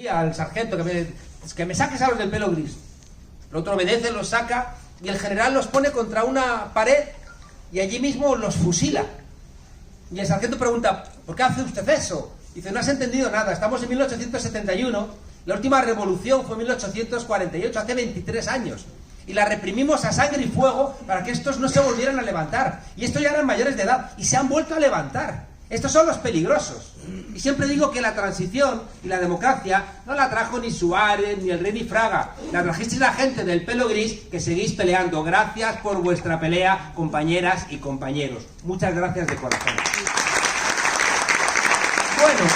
Al sargento que me saques a los del pelo gris. El otro obedece, los saca y el general los pone contra una pared y allí mismo los fusila. Y el sargento pregunta: ¿por qué hace usted eso? Dice: no has entendido nada, estamos en 1871, la última revolución fue en 1848, hace 23 años. Y la reprimimos a sangre y fuego para que estos no se volvieran a levantar. Y estos ya eran mayores de edad y se han vuelto a levantar. Estos son los peligrosos. Y siempre digo que la transición y la democracia no la trajo ni Suárez, ni el rey, ni Fraga. La trajisteis la gente del pelo gris que seguís peleando. Gracias por vuestra pelea, compañeras y compañeros. Muchas gracias de corazón. Bueno.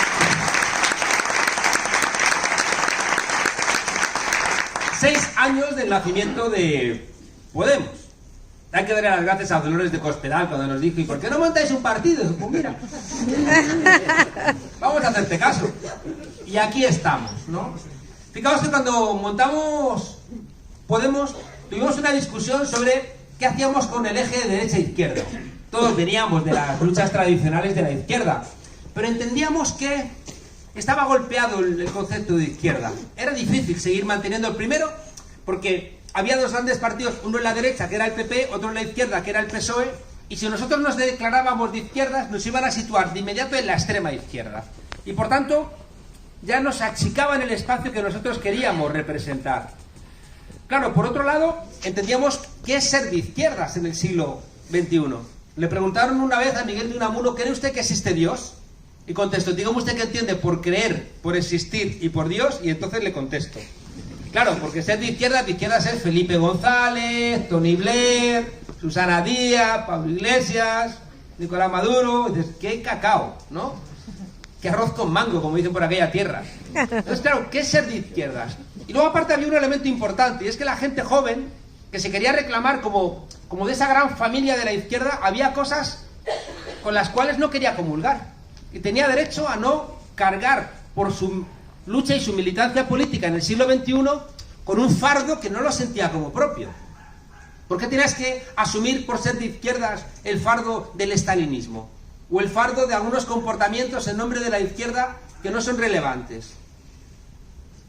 6 años del nacimiento de Podemos. Hay que darle las gracias a Dolores de Cospedal cuando nos dijo: ¿y por qué no montáis un partido? Pues mira, vamos a hacerte caso. Y aquí estamos, ¿no? Fijaos que cuando montamos Podemos, tuvimos una discusión sobre qué hacíamos con el eje de derecha-izquierda. Todos veníamos de las luchas tradicionales de la izquierda, pero entendíamos que estaba golpeado el concepto de izquierda. Era difícil seguir manteniendo el primero, porque había dos grandes partidos, uno en la derecha, que era el PP, otro en la izquierda, que era el PSOE, y si nosotros nos declarábamos de izquierdas, nos iban a situar de inmediato en la extrema izquierda. Y por tanto, ya nos achicaban el espacio que nosotros queríamos representar. Claro, por otro lado, entendíamos qué es ser de izquierdas en el siglo XXI. Le preguntaron una vez a Miguel de Unamuno: ¿cree usted que existe Dios? Y contestó: dígame usted qué entiende por creer, por existir y por Dios, y entonces le contesto. Claro, porque ser de izquierdas es Felipe González, Tony Blair, Susana Díaz, Pablo Iglesias, Nicolás Maduro. Y dices: qué cacao, ¿no? Qué arroz con mango, como dicen por aquella tierra. Entonces, claro, ¿qué es ser de izquierdas? Y luego aparte había un elemento importante, y es que la gente joven, que se quería reclamar como de esa gran familia de la izquierda, había cosas con las cuales no quería comulgar. Y tenía derecho a no cargar por su lucha y su militancia política en el siglo XXI con un fardo que no lo sentía como propio. ¿Por qué tenías que asumir, por ser de izquierdas, el fardo del estalinismo? O el fardo de algunos comportamientos en nombre de la izquierda que no son relevantes.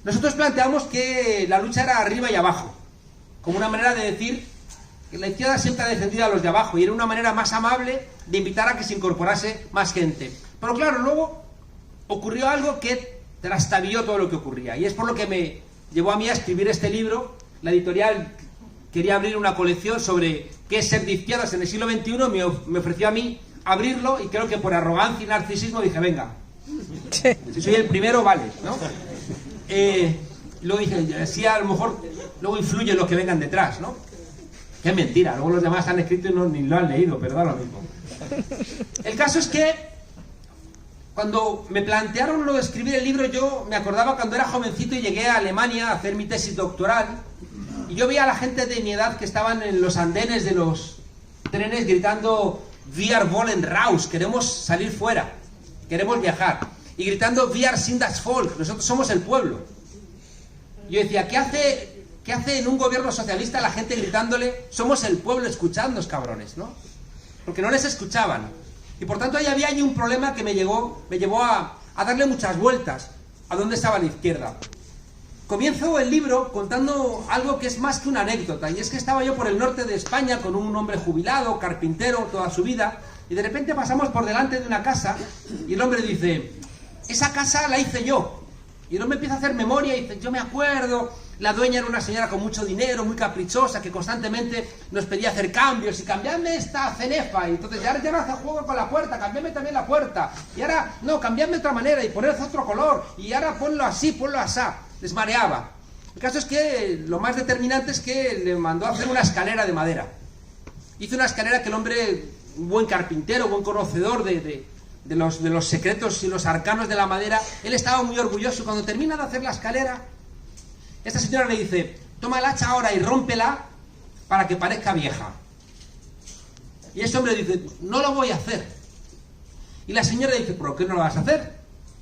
Nosotros planteamos que la lucha era arriba y abajo, como una manera de decir que la izquierda siempre ha defendido a los de abajo, y era una manera más amable de invitar a que se incorporase más gente. Pero claro, luego ocurrió algo que trastabilló todo lo que ocurría, y es por lo que me llevó a mí a escribir este libro. La editorial quería abrir una colección sobre qué es ser de izquierdas en el siglo XXI, me ofreció a mí abrirlo, y creo que por arrogancia y narcisismo dije: venga, si soy el primero, vale, ¿no? Luego dije: así a lo mejor luego influye los que vengan detrás, ¿no? Que es mentira, luego los demás han escrito y ni lo han leído, pero da lo mismo. El caso es que cuando me plantearon lo de escribir el libro, yo me acordaba cuando era jovencito y llegué a Alemania a hacer mi tesis doctoral, y yo veía a la gente de mi edad que estaban en los andenes de los trenes gritando: Wir wollen raus, queremos salir fuera, queremos viajar, y gritando: Wir sind das Volk, nosotros somos el pueblo. Y yo decía: ¿qué hace en un gobierno socialista la gente gritándole: somos el pueblo, escuchadnos, cabrones, ¿no? Porque no les escuchaban. Y por tanto ahí había un problema que me llevó a darle muchas vueltas a dónde estaba la izquierda. Comienzo el libro contando algo que es más que una anécdota, y es que estaba yo por el norte de España con un hombre jubilado, carpintero toda su vida, y de repente pasamos por delante de una casa y el hombre dice: esa casa la hice yo. Y el hombre empieza a hacer memoria y dice: yo me acuerdo, la dueña era una señora con mucho dinero, muy caprichosa, que constantemente nos pedía hacer cambios, y cambiadme esta cenefa, y entonces ya no hace juego con la puerta, cambiadme también la puerta, y ahora, no, cambiadme de otra manera, y poned otro color, y ahora ponlo así, ponlo asá. Les mareaba. El caso es que lo más determinante es que le mandó a hacer una escalera de madera. Hizo una escalera que el hombre, un buen carpintero, buen conocedor de los secretos y los arcanos de la madera, él estaba muy orgulloso. Cuando termina de hacer la escalera, esta señora le dice: toma el hacha ahora y rómpela para que parezca vieja. Y ese hombre dice: no lo voy a hacer. Y la señora dice: ¿por qué no lo vas a hacer?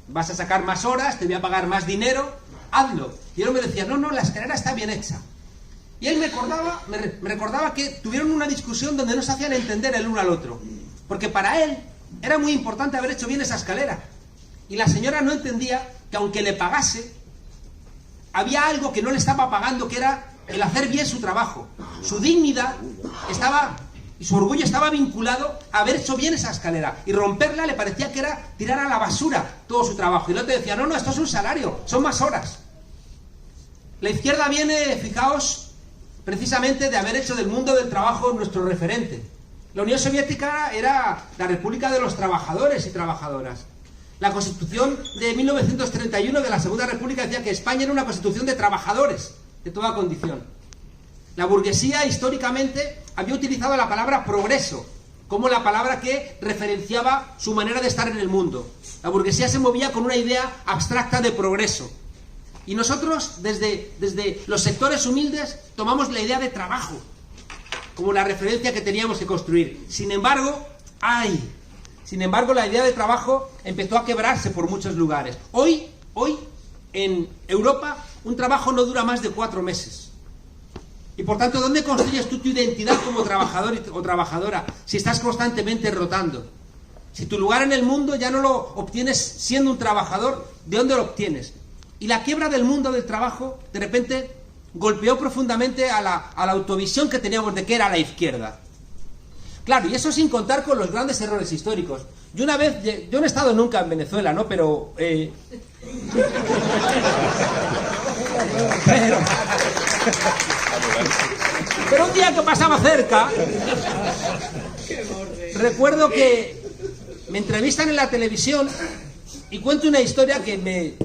Vas a sacar más horas, te voy a pagar más dinero, hazlo. Y el hombre decía: no, la escalera está bien hecha. Y él me recordaba que tuvieron una discusión donde no se hacían entender el uno al otro, porque para él era muy importante haber hecho bien esa escalera, y la señora no entendía que aunque le pagase, había algo que no le estaba pagando, que era el hacer bien su trabajo. Su dignidad estaba, y su orgullo estaba vinculado a haber hecho bien esa escalera. Y romperla le parecía que era tirar a la basura todo su trabajo. Y el otro decía, no, no, esto es un salario, son más horas. La izquierda viene, fijaos, precisamente de haber hecho del mundo del trabajo nuestro referente. La Unión Soviética era la República de los Trabajadores y Trabajadoras. La Constitución de 1931 de la Segunda República decía que España era una constitución de trabajadores, de toda condición. La burguesía, históricamente, había utilizado la palabra progreso como la palabra que referenciaba su manera de estar en el mundo. La burguesía se movía con una idea abstracta de progreso. Y nosotros, desde los sectores humildes, tomamos la idea de trabajo como la referencia que teníamos que construir. Sin embargo, la idea de trabajo empezó a quebrarse por muchos lugares. Hoy, en Europa, un trabajo no dura más de 4 meses. Y por tanto, ¿dónde construyes tú tu identidad como trabajador o trabajadora si estás constantemente rotando? Si tu lugar en el mundo ya no lo obtienes siendo un trabajador, ¿de dónde lo obtienes? Y la quiebra del mundo del trabajo, de repente, golpeó profundamente a la autovisión que teníamos de que era la izquierda. Claro, y eso sin contar con los grandes errores históricos. Yo no he estado nunca en Venezuela, ¿no? Pero un día que pasaba cerca, recuerdo que me entrevistan en la televisión y cuento una historia porque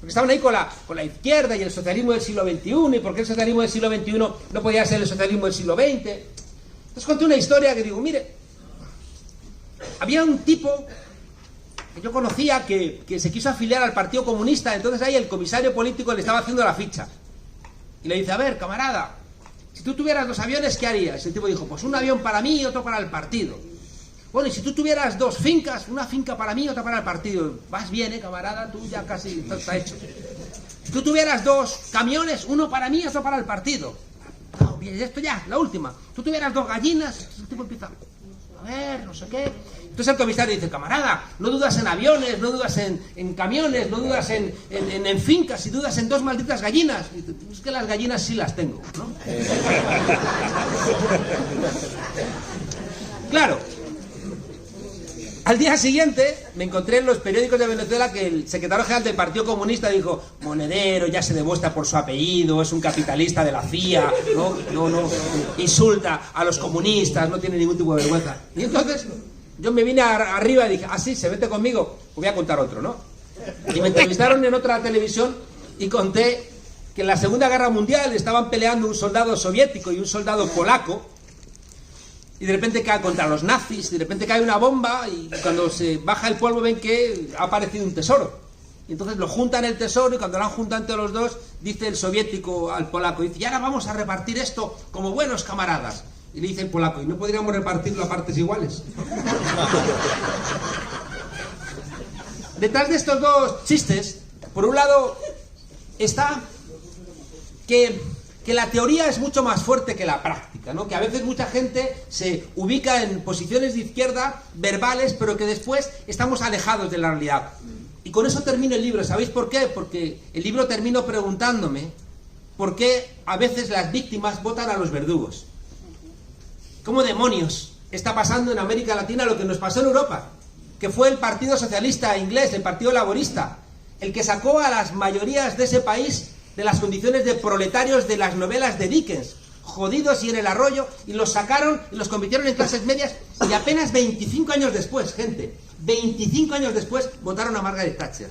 estaban ahí con la izquierda y el socialismo del siglo XXI, y por qué el socialismo del siglo XXI no podía ser el socialismo del siglo XX. Entonces conté una historia que digo, mire, había un tipo que yo conocía que se quiso afiliar al Partido Comunista, entonces ahí el comisario político le estaba haciendo la ficha. Y le dice, a ver, camarada, si tú tuvieras 2 aviones, ¿qué harías? Y el tipo dijo, pues un avión para mí y otro para el partido. Bueno, y si tú tuvieras 2 fincas, una finca para mí y otra para el partido. Vas bien, camarada, tú ya casi está hecho. Si tú tuvieras 2 camiones, uno para mí y otro para el partido. No, bien, esto ya, la última. Tú tuvieras 2 gallinas, el tipo empieza, a ver, no sé qué. Entonces el comisario dice, camarada, no dudas en aviones, no dudas en camiones, no dudas en fincas, y dudas en 2 malditas gallinas. Y dice, es que las gallinas sí las tengo, ¿no? Claro. Al día siguiente me encontré en los periódicos de Venezuela que el secretario general del Partido Comunista dijo, Monedero ya se demuestra por su apellido, es un capitalista de la CIA, no insulta a los comunistas, no tiene ningún tipo de vergüenza. Y entonces yo me vine arriba y dije, sí, se vete conmigo, voy a contar otro, ¿no? Y me entrevistaron en otra televisión y conté que en la Segunda Guerra Mundial estaban peleando un soldado soviético y un soldado polaco, y de repente cae contra los nazis, de repente cae una bomba, y cuando se baja el polvo ven que ha aparecido un tesoro. Y entonces lo juntan el tesoro, y cuando lo han juntado entre los dos, dice el soviético al polaco, dice, y ahora vamos a repartir esto como buenos camaradas. Y le dice el polaco, ¿y no podríamos repartirlo a partes iguales? Detrás de estos 2 chistes, por un lado, está que la teoría es mucho más fuerte que la práctica, ¿no? Que a veces mucha gente se ubica en posiciones de izquierda verbales, pero que después estamos alejados de la realidad. Y con eso termino el libro. ¿Sabéis por qué? Porque el libro termino preguntándome por qué a veces las víctimas votan a los verdugos. ¿Cómo demonios está pasando en América Latina lo que nos pasó en Europa? Que fue el Partido Socialista inglés, el Partido Laborista, el que sacó a las mayorías de ese país de las condiciones de proletarios de las novelas de Dickens, jodidos y en el arroyo, y los sacaron y los convirtieron en clases medias, y apenas 25 años después, 25 años después, votaron a Margaret Thatcher.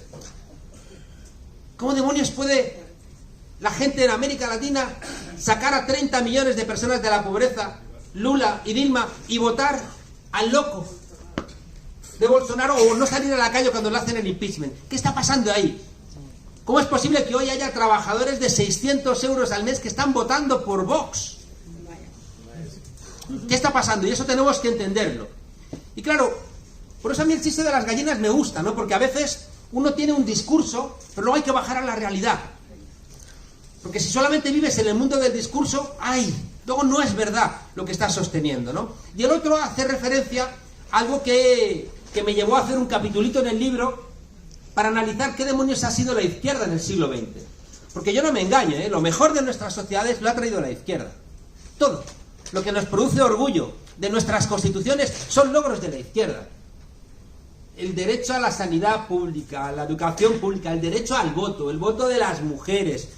¿Cómo demonios puede la gente en América Latina sacar a 30 millones de personas de la pobreza, Lula y Dilma, y votar al loco de Bolsonaro, o no salir a la calle cuando le hacen el impeachment? ¿Qué está pasando ahí? ¿Cómo es posible que hoy haya trabajadores de 600 euros al mes que están votando por Vox? ¿Qué está pasando? Y eso tenemos que entenderlo. Y claro, por eso a mí el chiste de las gallinas me gusta, ¿no? Porque a veces uno tiene un discurso, pero luego hay que bajar a la realidad. Porque si solamente vives en el mundo del discurso, luego no es verdad lo que estás sosteniendo, ¿no? Y el otro hace referencia a algo que me llevó a hacer un capitulito en el libro para analizar qué demonios ha sido la izquierda en el siglo XX. Porque yo no me engaño, lo mejor de nuestras sociedades lo ha traído la izquierda. Todo. Lo que nos produce orgullo de nuestras constituciones son logros de la izquierda. El derecho a la sanidad pública, a la educación pública, el derecho al voto, el voto de las mujeres,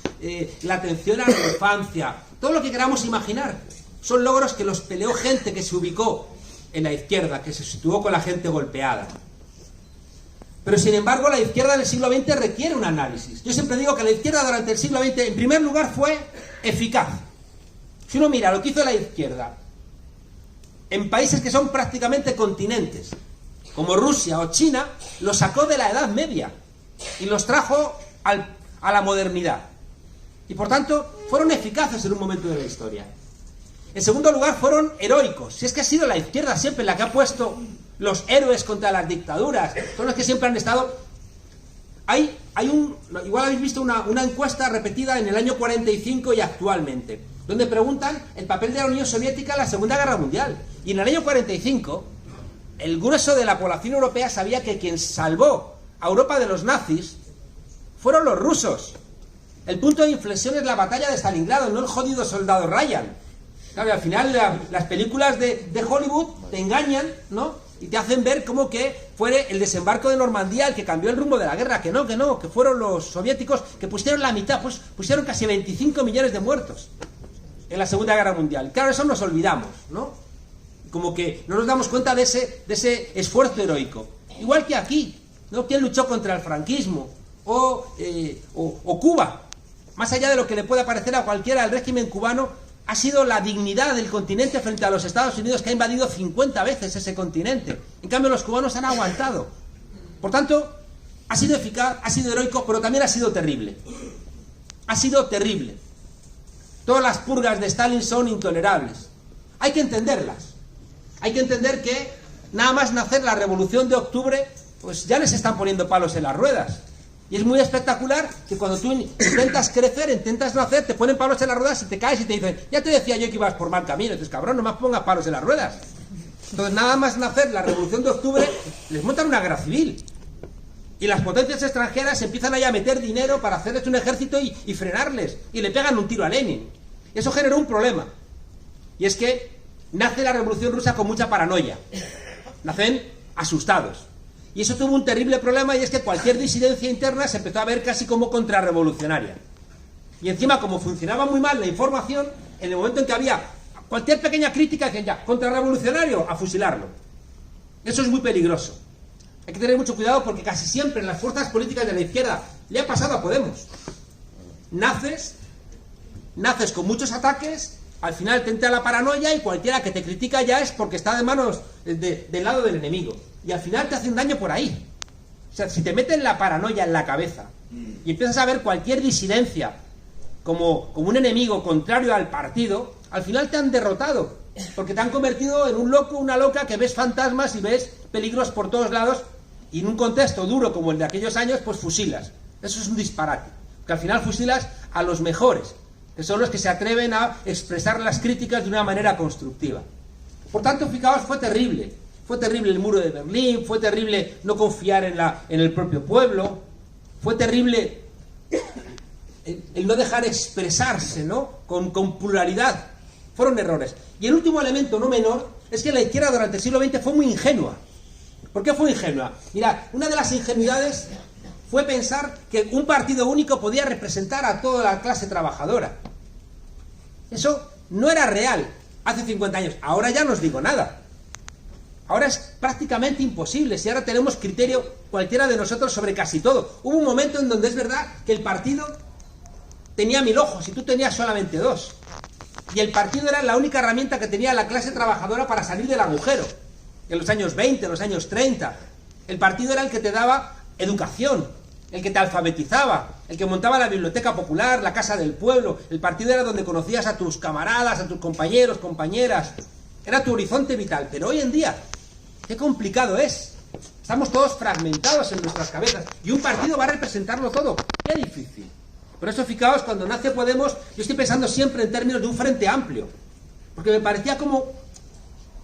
la atención a la infancia, todo lo que queramos imaginar, son logros que los peleó gente que se ubicó en la izquierda, que se situó con la gente golpeada. Pero sin embargo la izquierda del siglo XX requiere un análisis. Yo siempre digo que la izquierda durante el siglo XX, en primer lugar, fue eficaz. Si uno mira lo que hizo la izquierda en países que son prácticamente continentes, como Rusia o China, los sacó de la Edad Media y los trajo a la modernidad. Y por tanto, fueron eficaces en un momento de la historia. En segundo lugar, fueron heroicos. Si es que ha sido la izquierda siempre la que ha puesto los héroes contra las dictaduras, son los que siempre han estado... Igual habéis visto una encuesta repetida en el año 45 y actualmente, donde preguntan el papel de la Unión Soviética en la Segunda Guerra Mundial. Y en el año 45, el grueso de la población europea sabía que quien salvó a Europa de los nazis fueron los rusos. El punto de inflexión es la batalla de Stalingrado, no el jodido soldado Ryan. Claro, y al final las películas de Hollywood te engañan, ¿no? Y te hacen ver como que fue el desembarco de Normandía el que cambió el rumbo de la guerra, que no, que fueron los soviéticos que pusieron la mitad, pues pusieron casi 25 millones de muertos en la Segunda Guerra Mundial. Claro, eso nos olvidamos, ¿no? Como que no nos damos cuenta de ese esfuerzo heroico. Igual que aquí, ¿no? ¿Quién luchó contra el franquismo? O Cuba. Más allá de lo que le pueda parecer a cualquiera el régimen cubano, ha sido la dignidad del continente frente a los Estados Unidos, que ha invadido 50 veces ese continente. En cambio, los cubanos han aguantado. Por tanto, ha sido eficaz, ha sido heroico, pero también ha sido terrible. Ha sido terrible. Todas las purgas de Stalin son intolerables. Hay que entenderlas. Hay que entender que nada más nacer la Revolución de Octubre, pues ya les están poniendo palos en las ruedas. Y es muy espectacular que cuando tú intentas crecer, intentas nacer, te ponen palos en las ruedas y te caes y te dicen, ya te decía yo que ibas por mal camino. Entonces, cabrón, no más pongas palos en las ruedas. Entonces, nada más nacer la Revolución de Octubre, les montan una guerra civil. Y las potencias extranjeras empiezan ahí a meter dinero para hacerles un ejército y frenarles. Y le pegan un tiro a Lenin. Eso generó un problema. Y es que nace la Revolución Rusa con mucha paranoia. Nacen asustados. Y eso tuvo un terrible problema, y es que cualquier disidencia interna se empezó a ver casi como contrarrevolucionaria. Y encima, como funcionaba muy mal la información, en el momento en que había cualquier pequeña crítica, decían ya, contrarrevolucionario, a fusilarlo. Eso es muy peligroso. Hay que tener mucho cuidado porque casi siempre en las fuerzas políticas de la izquierda le ha pasado a Podemos. Naces con muchos ataques, al final te entra la paranoia y cualquiera que te critica ya es porque está de manos del lado del enemigo. Y al final te hacen daño por ahí. O sea, si te meten la paranoia en la cabeza y empiezas a ver cualquier disidencia como un enemigo contrario al partido, al final te han derrotado. Porque te han convertido en un loco, una loca que ves fantasmas y ves peligros por todos lados, y en un contexto duro como el de aquellos años, pues fusilas. Eso es un disparate. Que al final fusilas a los mejores, que son los que se atreven a expresar las críticas de una manera constructiva. Por tanto, fijaos, fue terrible. Fue terrible el muro de Berlín, fue terrible no confiar en el propio pueblo, fue terrible el no dejar expresarse, ¿no? Con pluralidad. Fueron errores. Y el último elemento no menor es que la izquierda durante el siglo XX fue muy ingenua. ¿Por qué fue ingenua? Mirad, una de las ingenuidades fue pensar que un partido único podía representar a toda la clase trabajadora. Eso no era real hace 50 años. Ahora ya no os digo nada. Ahora es prácticamente imposible, si ahora tenemos criterio cualquiera de nosotros sobre casi todo. Hubo un momento en donde es verdad que el partido tenía 1000 ojos y tú tenías solamente 2. Y el partido era la única herramienta que tenía la clase trabajadora para salir del agujero. En los años 20, en los años 30. El partido era el que te daba educación, el que te alfabetizaba, el que montaba la biblioteca popular, la casa del pueblo. El partido era donde conocías a tus camaradas, a tus compañeros, compañeras. Era tu horizonte vital. Pero hoy en día, qué complicado es. Estamos todos fragmentados en nuestras cabezas. Y un partido va a representarlo todo. Qué difícil. Por eso, fijaos, cuando nace Podemos, yo estoy pensando siempre en términos de un frente amplio. Porque me parecía como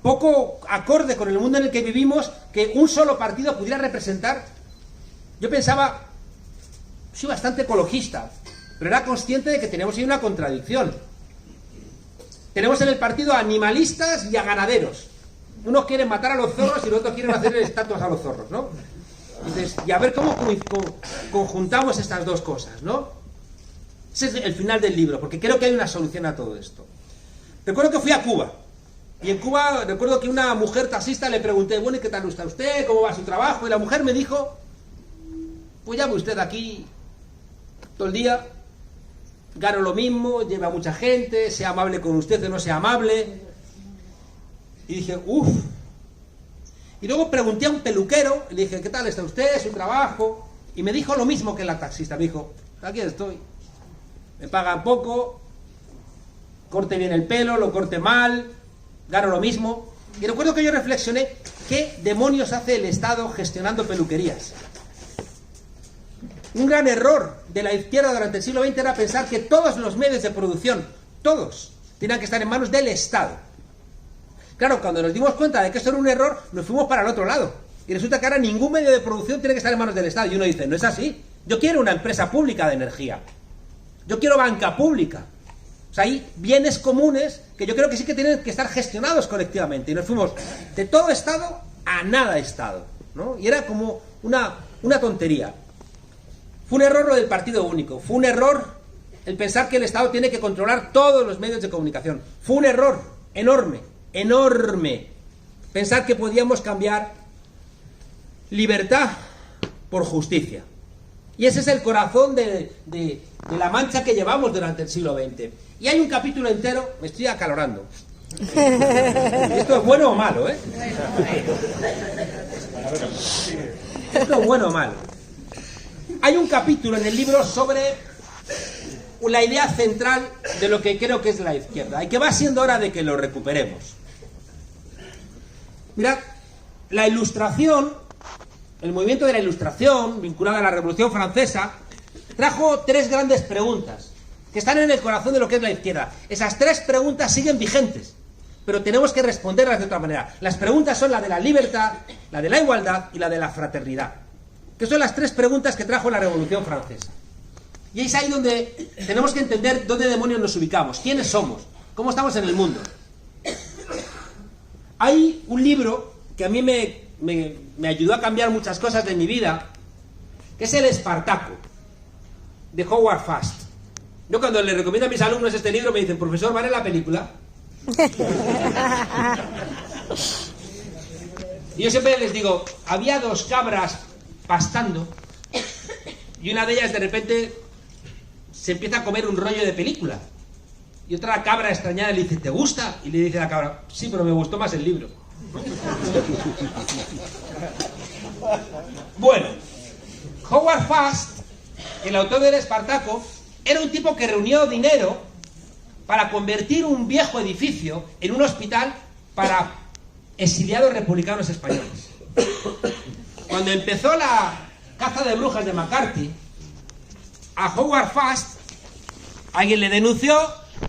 poco acorde con el mundo en el que vivimos que un solo partido pudiera representar. Yo pensaba, soy bastante ecologista, pero era consciente de que tenemos ahí una contradicción. Tenemos en el partido a animalistas y a ganaderos. Unos quieren matar a los zorros y los otros quieren hacer estatuas a los zorros, ¿no? Entonces, y a ver cómo conjuntamos estas dos cosas, ¿no? Ese es el final del libro, porque creo que hay una solución a todo esto. Recuerdo que fui a Cuba, y en Cuba recuerdo que una mujer taxista le pregunté, bueno, ¿y qué tal está usted? ¿Cómo va su trabajo? Y la mujer me dijo, pues ya ve usted aquí todo el día, gano lo mismo, lleva a mucha gente, sea amable con usted o no sea amable. Y dije, uff. Y luego pregunté a un peluquero, y le dije, ¿qué tal está usted? ¿Su trabajo? Y me dijo lo mismo que la taxista. Me dijo, aquí estoy. Me pagan poco, corte bien el pelo, lo corte mal, gano lo mismo. Y recuerdo que yo reflexioné, ¿qué demonios hace el Estado gestionando peluquerías? Un gran error de la izquierda durante el siglo XX era pensar que todos los medios de producción, todos, tenían que estar en manos del Estado. Claro, cuando nos dimos cuenta de que eso era un error, nos fuimos para el otro lado. Y resulta que ahora ningún medio de producción tiene que estar en manos del Estado. Y uno dice, no es así. Yo quiero una empresa pública de energía. Yo quiero banca pública. O sea, hay bienes comunes que yo creo que sí que tienen que estar gestionados colectivamente. Y nos fuimos de todo Estado a nada Estado, ¿no? Y era como una tontería. Fue un error lo del partido único. Fue un error el pensar que el Estado tiene que controlar todos los medios de comunicación. Fue un error enorme, enorme, pensar que podíamos cambiar libertad por justicia. Y ese es el corazón de la mancha que llevamos durante el siglo XX. Y hay un capítulo entero, me estoy acalorando. Esto es bueno o malo, ¿eh? Esto es bueno o malo. Hay un capítulo en el libro sobre la idea central de lo que creo que es la izquierda, y que va siendo hora de que lo recuperemos. Mirad, la Ilustración, el movimiento de la Ilustración, vinculado a la Revolución Francesa, trajo tres grandes preguntas, que están en el corazón de lo que es la izquierda. Esas tres preguntas siguen vigentes, pero tenemos que responderlas de otra manera. Las preguntas son la de la libertad, la de la igualdad y la de la fraternidad, que son las tres preguntas que trajo la Revolución Francesa. Y es ahí donde tenemos que entender dónde demonios nos ubicamos, quiénes somos, cómo estamos en el mundo. Hay un libro que a mí me ayudó a cambiar muchas cosas de mi vida, que es El Espartaco, de Howard Fast. Yo cuando le recomiendo a mis alumnos este libro me dicen, profesor, ¿vale la película? Y yo siempre les digo, había dos cabras pastando y una de ellas de repente se empieza a comer un rollo de película. Y otra cabra extrañada le dice, ¿te gusta? Y le dice la cabra, sí, pero me gustó más el libro. Bueno, Howard Fast, el autor del Espartaco, era un tipo que reunió dinero para convertir un viejo edificio en un hospital para exiliados republicanos españoles. Cuando empezó la caza de brujas de McCarthy, a Howard Fast alguien le denunció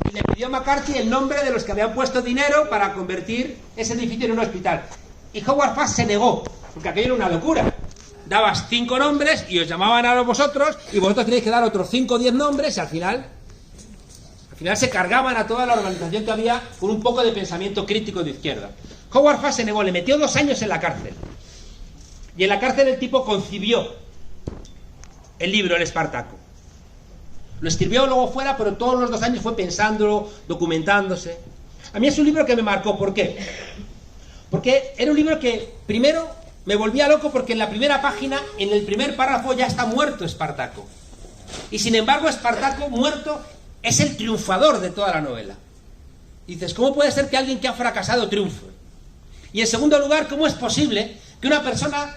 y le pidió a McCarthy el nombre de los que habían puesto dinero para convertir ese edificio en un hospital. Y Howard Fast se negó, porque aquello era una locura. Dabas 5 nombres y os llamaban a vosotros, y vosotros tenéis que dar otros 5 o 10 nombres, y al final se cargaban a toda la organización que había con un poco de pensamiento crítico de izquierda. Howard Fast se negó, le metió 2 años en la cárcel. Y en la cárcel el tipo concibió el libro El Espartaco. Lo escribió luego fuera, pero todos los 2 años fue pensándolo, documentándose. A mí es un libro que me marcó. ¿Por qué? Porque era un libro que, primero, me volvía loco porque en la primera página, en el primer párrafo, ya está muerto Espartaco. Y sin embargo, Espartaco, muerto, es el triunfador de toda la novela. Y dices, ¿cómo puede ser que alguien que ha fracasado triunfe? Y en segundo lugar, ¿cómo es posible que una persona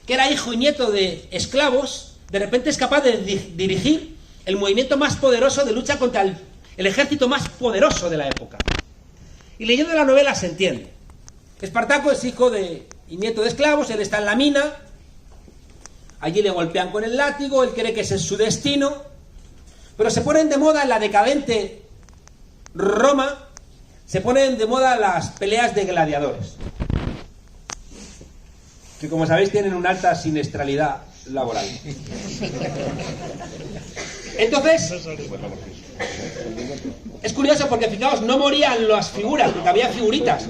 que era hijo y nieto de esclavos, de repente es capaz de dirigir el movimiento más poderoso de lucha contra el ejército más poderoso de la época? Y leyendo la novela se entiende. Espartaco es hijo y nieto de esclavos, él está en la mina, allí le golpean con el látigo, él cree que ese es su destino, pero se ponen de moda en la decadente Roma, se ponen de moda las peleas de gladiadores, que como sabéis tienen una alta siniestralidad laboral. Entonces, es curioso porque, fijaos, no morían las figuras, porque había figuritas.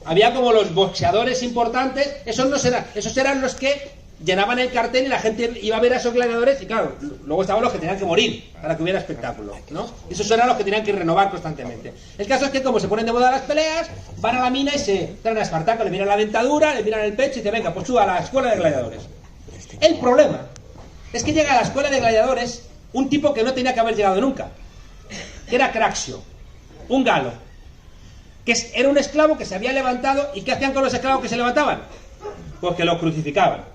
Había como los boxeadores importantes, esos eran los que llenaban el cartel y la gente iba a ver a esos gladiadores, y claro, luego estaban los que tenían que morir para que hubiera espectáculo, ¿no? Esos eran los que tenían que renovar constantemente. El caso es que, como se ponen de moda las peleas, van a la mina y se traen a Espartaco, le miran la dentadura, le miran el pecho y dicen, venga, pues suba a la escuela de gladiadores. El problema es que llega a la escuela de gladiadores un tipo que no tenía que haber llegado nunca, que era Craxio, un galo, que era un esclavo que se había levantado. ¿Y qué hacían con los esclavos que se levantaban? Pues que los crucificaban.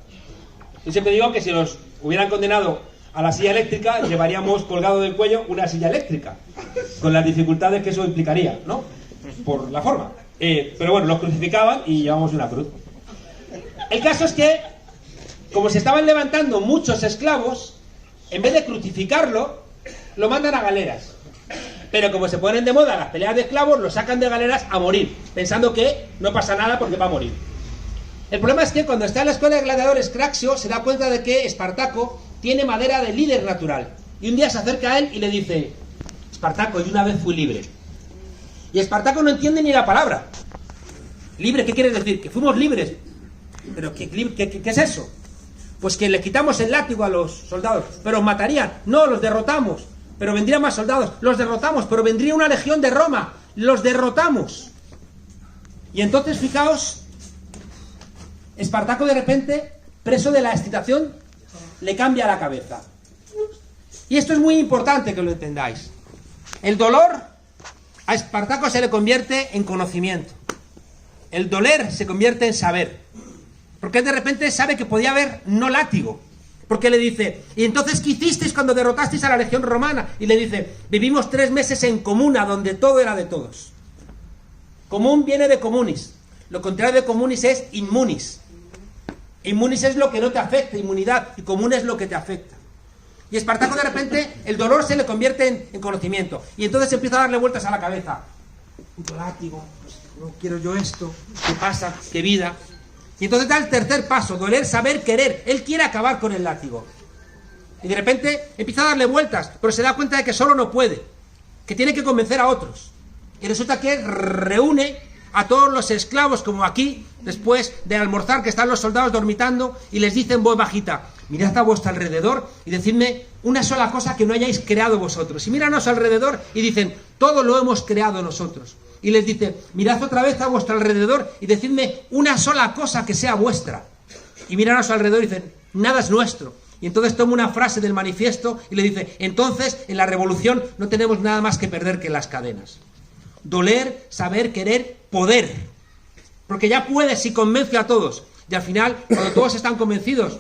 Yo siempre digo que si los hubieran condenado a la silla eléctrica, llevaríamos colgado del cuello una silla eléctrica, con las dificultades que eso implicaría, ¿no? Por la forma. Pero bueno, los crucificaban y llevamos una cruz. El caso es que, como se estaban levantando muchos esclavos, en vez de crucificarlo, lo mandan a galeras. Pero como se ponen de moda las peleas de esclavos, lo sacan de galeras a morir, pensando que no pasa nada porque va a morir. El problema es que cuando está en la escuela de gladiadores, Craxio se da cuenta de que Espartaco tiene madera de líder natural. Y un día se acerca a él y le dice, Espartaco, yo una vez fui libre. Y Espartaco no entiende ni la palabra. ¿Libre? ¿Qué quieres decir? Que fuimos libres. ¿Pero qué es eso? Pues que le quitamos el látigo a los soldados, pero os matarían. No, los derrotamos, pero vendrían más soldados. Los derrotamos, pero vendría una legión de Roma. Los derrotamos. Y entonces, fijaos, Espartaco de repente, preso de la excitación, le cambia la cabeza. Y esto es muy importante que lo entendáis. El dolor a Espartaco se le convierte en conocimiento. El doler se convierte en saber. Porque él de repente sabe que podía haber no látigo. Porque le dice, ¿y entonces qué hicisteis cuando derrotasteis a la legión romana? Y le dice, vivimos 3 meses en comuna, donde todo era de todos. Común viene de comunis. Lo contrario de comunis es inmunis. Inmunis es lo que no te afecta, inmunidad, y común es lo que te afecta. Y Espartaco de repente, el dolor se le convierte en conocimiento. Y entonces empieza a darle vueltas a la cabeza. Puto látigo, no quiero yo esto, ¿qué pasa? ¿Qué vida? Y entonces da el tercer paso, doler, saber, querer. Él quiere acabar con el látigo. Y de repente empieza a darle vueltas, pero se da cuenta de que solo no puede, que tiene que convencer a otros. Y resulta que reúne a todos los esclavos, como aquí, después de almorzar, que están los soldados dormitando, y les dice en voz bajita, mirad a vuestro alrededor y decidme una sola cosa que no hayáis creado vosotros. Y miran a su alrededor y dicen, todo lo hemos creado nosotros. Y les dice, mirad otra vez a vuestro alrededor y decidme una sola cosa que sea vuestra. Y miran a su alrededor y dicen, nada es nuestro. Y entonces toma una frase del manifiesto y le dice, entonces en la revolución no tenemos nada más que perder que las cadenas. Doler, saber, querer, poder. Porque ya puede si convence a todos. Y al final, cuando todos están convencidos,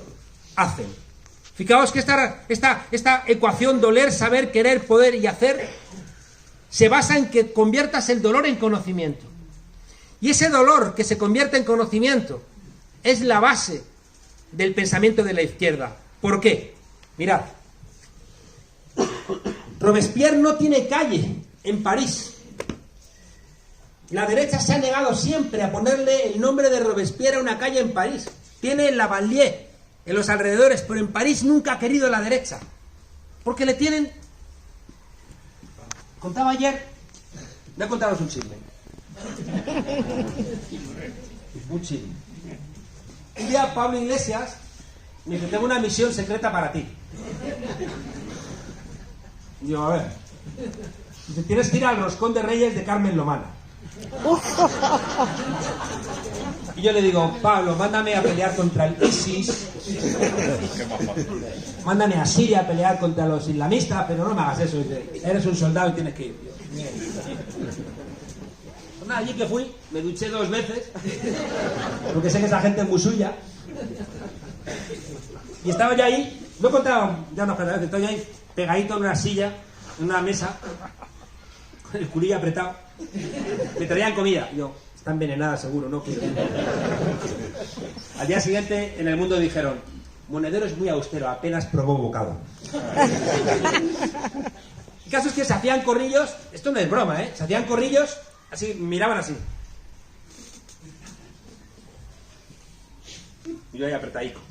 hacen. Fijaos que esta ecuación, doler, saber, querer, poder y hacer, se basa en que conviertas el dolor en conocimiento. Y ese dolor que se convierte en conocimiento es la base del pensamiento de la izquierda. ¿Por qué? Mirad. Robespierre no tiene calle en París. La derecha se ha negado siempre a ponerle el nombre de Robespierre a una calle en París. Tiene la Banlieue en los alrededores, pero en París nunca ha querido la derecha. Porque le tienen... Contaba ayer... Voy a contaros un chisme. Un chisme. Un día Pablo Iglesias me dice, tengo una misión secreta para ti. Y digo, a ver. Dice, tienes que ir al Roscón de Reyes de Carmen Lomana. Y yo le digo, Pablo, mándame a pelear contra el ISIS, mándame a Siria a pelear contra los islamistas, pero no me hagas eso. Dice, eres un soldado y tienes que ir. Pues nada, allí que fui, me duché 2 veces, porque sé que esa gente es muy suya. Y estaba yo ahí, lo he contado ya unas cuantas veces, estoy ahí pegadito en una silla, en una mesa, con el culillo apretado. Me traían comida. Yo, está envenenada seguro, ¿no? Al día siguiente en El Mundo dijeron, Monedero es muy austero, apenas probó bocado. El caso es que se hacían corrillos, esto no es broma, se hacían corrillos, así, miraban así. Y yo ahí apretadico.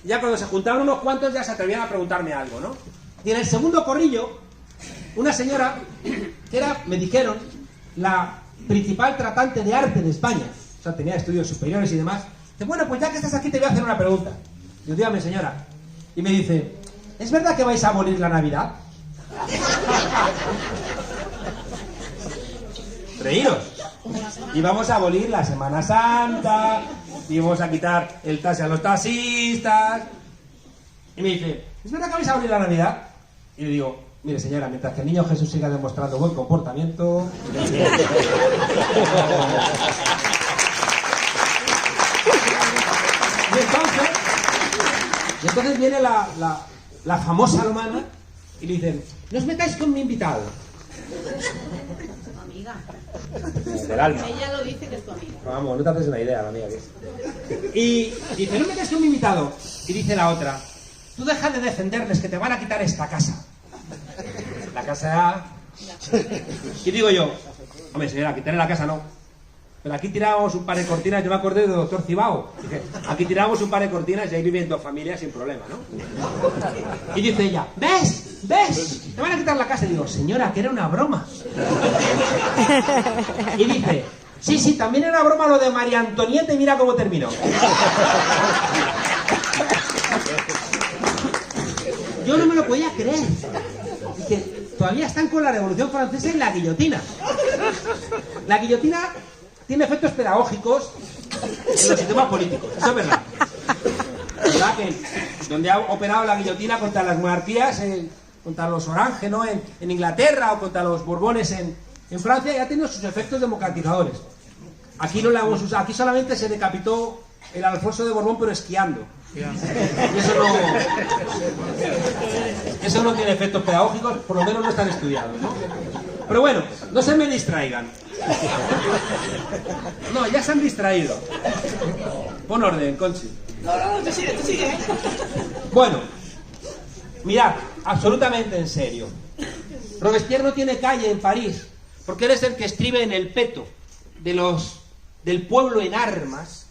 Ya cuando se juntaban unos cuantos ya se atrevían a preguntarme algo, ¿no? Y en el segundo corrillo, una señora que era, me dijeron, la principal tratante de arte de España, o sea, tenía estudios superiores y demás, dice, bueno, pues ya que estás aquí te voy a hacer una pregunta. Y yo, dígame, señora. Y me dice, ¿es verdad que vais a abolir la Navidad? Reíros. Y vamos a abolir la Semana Santa, y vamos a quitar el taxi a los taxistas. Y me dice, ¿es verdad que vais a abolir la Navidad? Y le digo, mire señora, mientras que el niño Jesús siga demostrando buen comportamiento... Y entonces viene la famosa romana y le dicen, no os metáis con mi invitado. Tu amiga. Del alma. Ella lo dice que es tu amiga. Vamos, no te haces una idea, la amiga que es. Y dice, no os metáis con mi invitado. Y dice la otra, tú deja de defenderles que te van a quitar esta casa. La casa... Y digo yo, hombre señora, quitarle la casa no. Pero aquí tirábamos un par de cortinas, yo me acordé de Doctor Cibao. Dije, aquí tirábamos un par de cortinas y ahí viven dos familias sin problema, ¿no? Y dice ella, ¿ves? ¿Ves? Te van a quitar la casa. Y digo, señora, que era una broma. Y dice, sí, también era broma lo de María Antonieta y mira cómo terminó. Yo no me lo podía creer. Dice, todavía están con la Revolución Francesa y la guillotina. La guillotina tiene efectos pedagógicos en los sistemas políticos, eso es verdad. ¿Verdad? Que donde ha operado la guillotina contra las monarquías, contra los Orange, ¿no? En Inglaterra, o contra los Borbones en Francia, ya ha tenido sus efectos democratizadores. Aquí no la hemos usado, aquí solamente se decapitó el Alfonso de Borbón, pero esquiando. Y eso no tiene efectos pedagógicos, por lo menos no están estudiados, ¿no? Pero bueno, no se me distraigan. No, ya se han distraído. Pon orden, Conchi. No, tú sigue. Bueno, mirad, absolutamente en serio. Robespierre no tiene calle en París, porque él es el que escribe en el peto del pueblo en armas,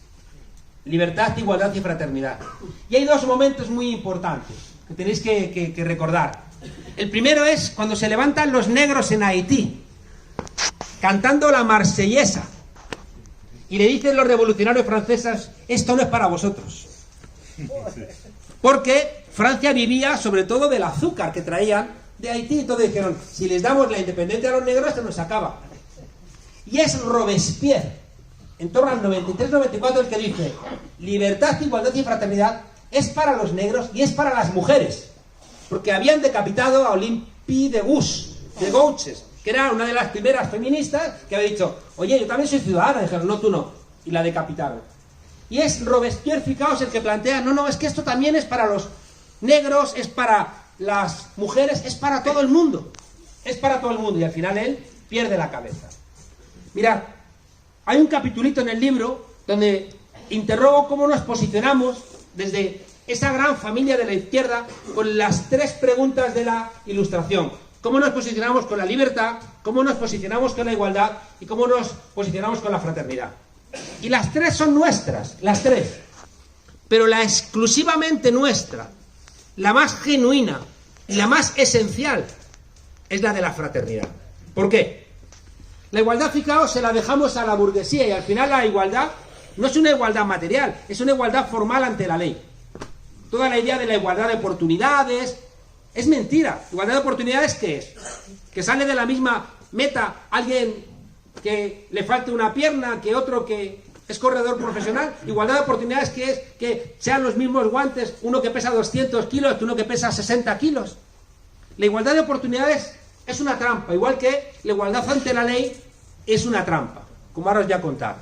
libertad, igualdad y fraternidad. Y hay dos momentos muy importantes que tenéis que recordar. El primero es cuando se levantan los negros en Haití, cantando la marsellesa, y le dicen los revolucionarios franceses, esto no es para vosotros. Porque Francia vivía sobre todo del azúcar que traían de Haití, entonces dijeron, si les damos la independencia a los negros, se nos acaba. Y es Robespierre, en torno al 93-94, el que dice, libertad, igualdad y fraternidad es para los negros y es para las mujeres. Porque habían decapitado a Olympie de Gouges, que era una de las primeras feministas que había dicho, oye, yo también soy ciudadana. Y dijeron, no, tú no. Y la decapitaron. Y es Robespierre, fijaos, el que plantea, no, es que esto también es para los negros, es para las mujeres, es para todo el mundo. Es para todo el mundo. Y al final él pierde la cabeza. Mirad, hay un capitulito en el libro donde interrogo cómo nos posicionamos desde esa gran familia de la izquierda con las tres preguntas de la Ilustración. ¿Cómo nos posicionamos con la libertad? ¿Cómo nos posicionamos con la igualdad? ¿Y cómo nos posicionamos con la fraternidad? Y las tres son nuestras, las tres. Pero la exclusivamente nuestra, la más genuina y la más esencial, es la de la fraternidad. ¿Por qué? La igualdad, fijaos, se la dejamos a la burguesía y al final la igualdad no es una igualdad material, es una igualdad formal ante la ley. Toda la idea de la igualdad de oportunidades es mentira. ¿Igualdad de oportunidades qué es? Que sale de la misma meta alguien que le falte una pierna que otro que es corredor profesional. Igualdad de oportunidades que es que sean los mismos guantes, uno que pesa 200 kilos que uno que pesa 60 kilos. La igualdad de oportunidades es una trampa, igual que la igualdad ante la ley es una trampa, como ahora os voy a contar.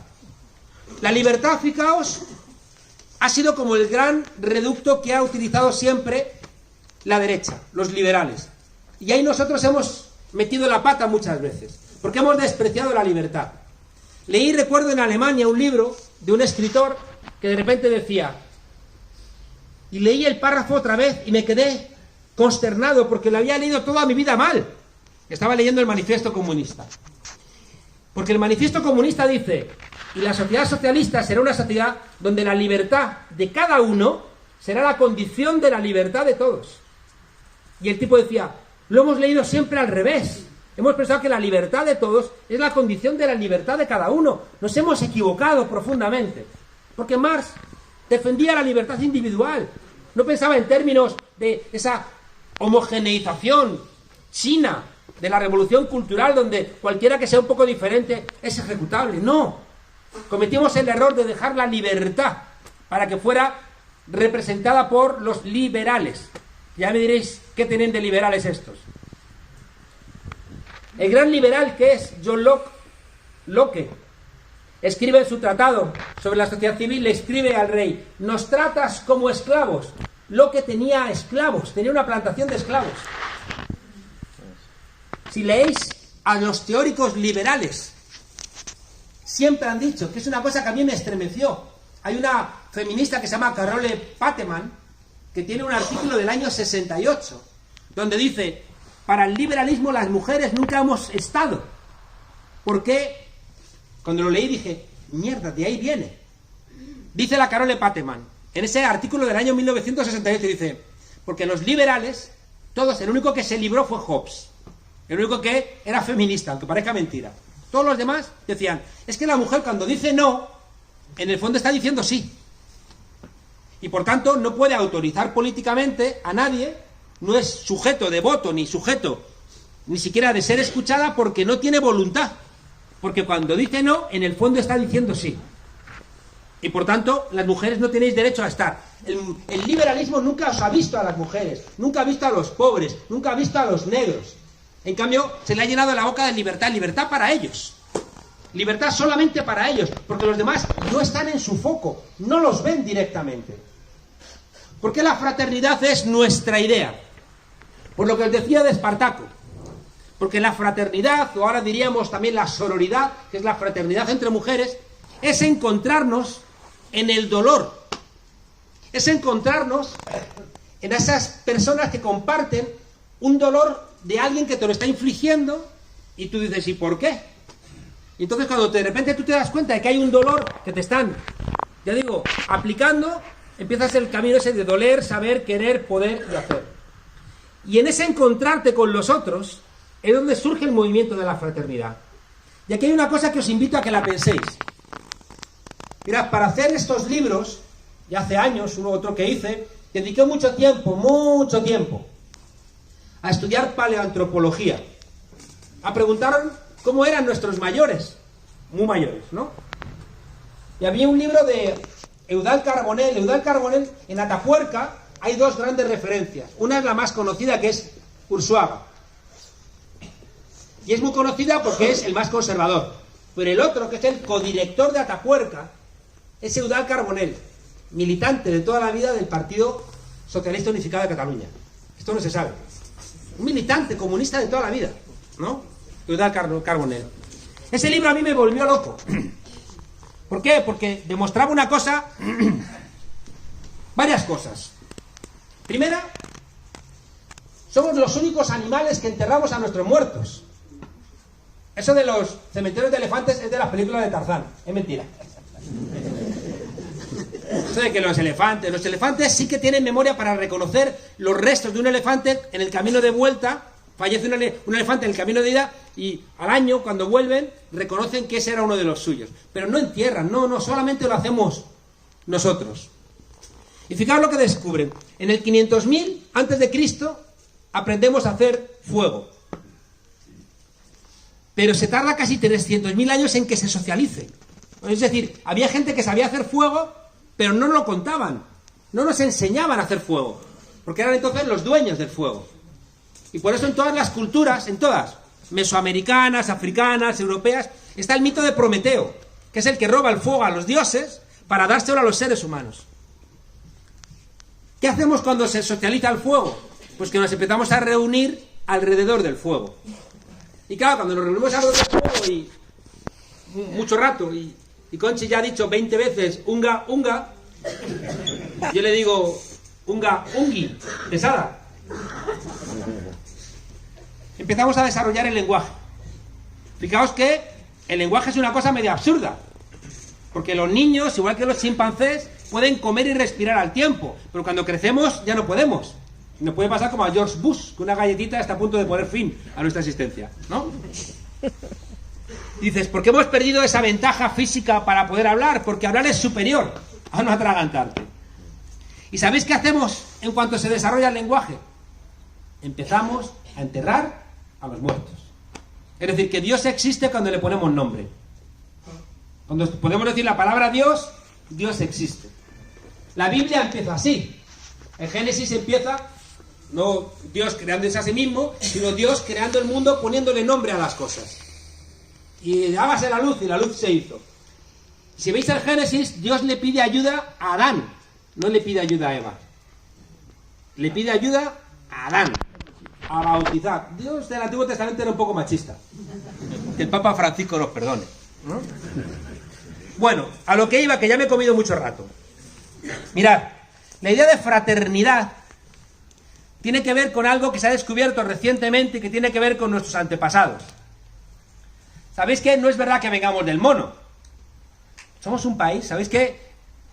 La libertad, fijaos, ha sido como el gran reducto que ha utilizado siempre la derecha, los liberales. Y ahí nosotros hemos metido la pata muchas veces, porque hemos despreciado la libertad. Leí, recuerdo, en Alemania un libro de un escritor que de repente decía, y leí el párrafo otra vez y me quedé consternado porque lo había leído toda mi vida mal. Estaba leyendo el Manifiesto Comunista. Porque el Manifiesto Comunista dice, y la sociedad socialista será una sociedad donde la libertad de cada uno será la condición de la libertad de todos. Y el tipo decía, lo hemos leído siempre al revés. Hemos pensado que la libertad de todos es la condición de la libertad de cada uno. Nos hemos equivocado profundamente. Porque Marx defendía la libertad individual. No pensaba en términos de esa homogeneización china de la revolución cultural donde cualquiera que sea un poco diferente es ejecutable. No. Cometimos el error de dejar la libertad para que fuera representada por los liberales. Ya me diréis qué tienen de liberales estos. El gran liberal que es John Locke, escribe en su tratado sobre la sociedad civil, le escribe al rey, nos tratas como esclavos. Locke tenía esclavos, tenía una plantación de esclavos. Si leéis a los teóricos liberales, siempre han dicho, que es una cosa que a mí me estremeció. Hay una feminista que se llama Carole Pateman, que tiene un artículo del año 68, donde dice, para el liberalismo las mujeres nunca hemos estado. ¿Por qué? Cuando lo leí dije, mierda, de ahí viene. Dice la Carole Pateman, en ese artículo del año 1968, dice, porque los liberales, todos, el único que se libró fue Hobbes. El único que era feminista, aunque parezca mentira. Todos los demás decían, es que la mujer cuando dice no, en el fondo está diciendo sí. Y por tanto no puede autorizar políticamente a nadie, no es sujeto de voto, ni sujeto, ni siquiera de ser escuchada porque no tiene voluntad. Porque cuando dice no, en el fondo está diciendo sí. Y por tanto, las mujeres no tenéis derecho a estar. El liberalismo nunca os ha visto a las mujeres, nunca ha visto a los pobres, nunca ha visto a los negros. En cambio, se le ha llenado la boca de libertad, libertad para ellos. Libertad solamente para ellos, porque los demás no están en su foco, no los ven directamente. ¿Por qué la fraternidad es nuestra idea? Por lo que os decía de Espartaco. Porque la fraternidad, o ahora diríamos también la sororidad, que es la fraternidad entre mujeres, es encontrarnos en el dolor. Es encontrarnos en esas personas que comparten un dolor de alguien que te lo está infligiendo y tú dices, ¿y por qué? Y entonces cuando de repente tú te das cuenta de que hay un dolor que te están, ya digo, aplicando, empiezas el camino ese de doler, saber, querer, poder y hacer. Y en ese encontrarte con los otros es donde surge el movimiento de la fraternidad. Y aquí hay una cosa que os invito a que la penséis. Mirad, para hacer estos libros, ya hace años, uno u otro que hice, dediqué mucho tiempo, a estudiar paleoantropología, a preguntar cómo eran nuestros mayores, muy mayores, ¿no? Y había un libro de Eudald Carbonell. Eudald Carbonell, en Atapuerca, hay dos grandes referencias. Una es la más conocida, que es Ursuaga. Y es muy conocida porque es el más conservador. Pero el otro, que es el codirector de Atapuerca, es Eudald Carbonell, militante de toda la vida del Partido Socialista Unificado de Cataluña. Esto no se sabe. Un militante comunista de toda la vida, ¿no? Eudald Carbonell. Ese libro a mí me volvió loco. ¿Por qué? Porque demostraba una cosa, varias cosas. Primera, somos los únicos animales que enterramos a nuestros muertos. Eso de los cementerios de elefantes es de las películas de Tarzán, es mentira. Eso de que los elefantes sí que tienen memoria para reconocer los restos de un elefante en el camino de vuelta. Fallece un elefante en el camino de ida y al año, cuando vuelven, reconocen que ese era uno de los suyos. Pero no entierran, no, solamente lo hacemos nosotros. Y fijaos lo que descubren. En el 500.000 antes de Cristo aprendemos a hacer fuego. Pero se tarda casi 300.000 años en que se socialice. Es decir, había gente que sabía hacer fuego, pero no nos lo contaban. No nos enseñaban a hacer fuego. Porque eran entonces los dueños del fuego. Y por eso en todas las culturas, en todas, mesoamericanas, africanas, europeas, está el mito de Prometeo, que es el que roba el fuego a los dioses para dárselo a los seres humanos. ¿Qué hacemos cuando se socializa el fuego? Pues que nos empezamos a reunir alrededor del fuego. Y claro, cuando nos reunimos alrededor del fuego y mucho rato, y Conchi ya ha dicho 20 veces unga, unga, yo le digo unga, ungi, pesada. Empezamos a desarrollar el lenguaje. Fijaos que el lenguaje es una cosa medio absurda, porque los niños, igual que los chimpancés, pueden comer y respirar al tiempo, pero cuando crecemos ya no podemos. Nos puede pasar como a George Bush, que una galletita está a punto de poner fin a nuestra existencia, ¿no? Dices, ¿por qué hemos perdido esa ventaja física para poder hablar? Porque hablar es superior a no atragantarte. ¿Y sabéis qué hacemos en cuanto se desarrolla el lenguaje? Empezamos a enterrar a los muertos. Es decir, que Dios existe cuando le ponemos nombre. Cuando podemos decir la palabra Dios, Dios existe. La Biblia empieza así. En Génesis empieza, no Dios creándose a sí mismo, sino Dios creando el mundo, poniéndole nombre a las cosas. Y hágase la luz, y la luz se hizo. Si veis el Génesis, Dios le pide ayuda a Adán, no le pide ayuda a Eva. Le pide ayuda a Adán, a bautizar. Dios del Antiguo Testamento era un poco machista. Que el Papa Francisco nos perdone, ¿no? Bueno, a lo que iba, que ya me he comido mucho rato. Mirad, la idea de fraternidad tiene que ver con algo que se ha descubierto recientemente y que tiene que ver con nuestros antepasados. ¿Sabéis que no es verdad que vengamos del mono? Somos un país, ¿sabéis que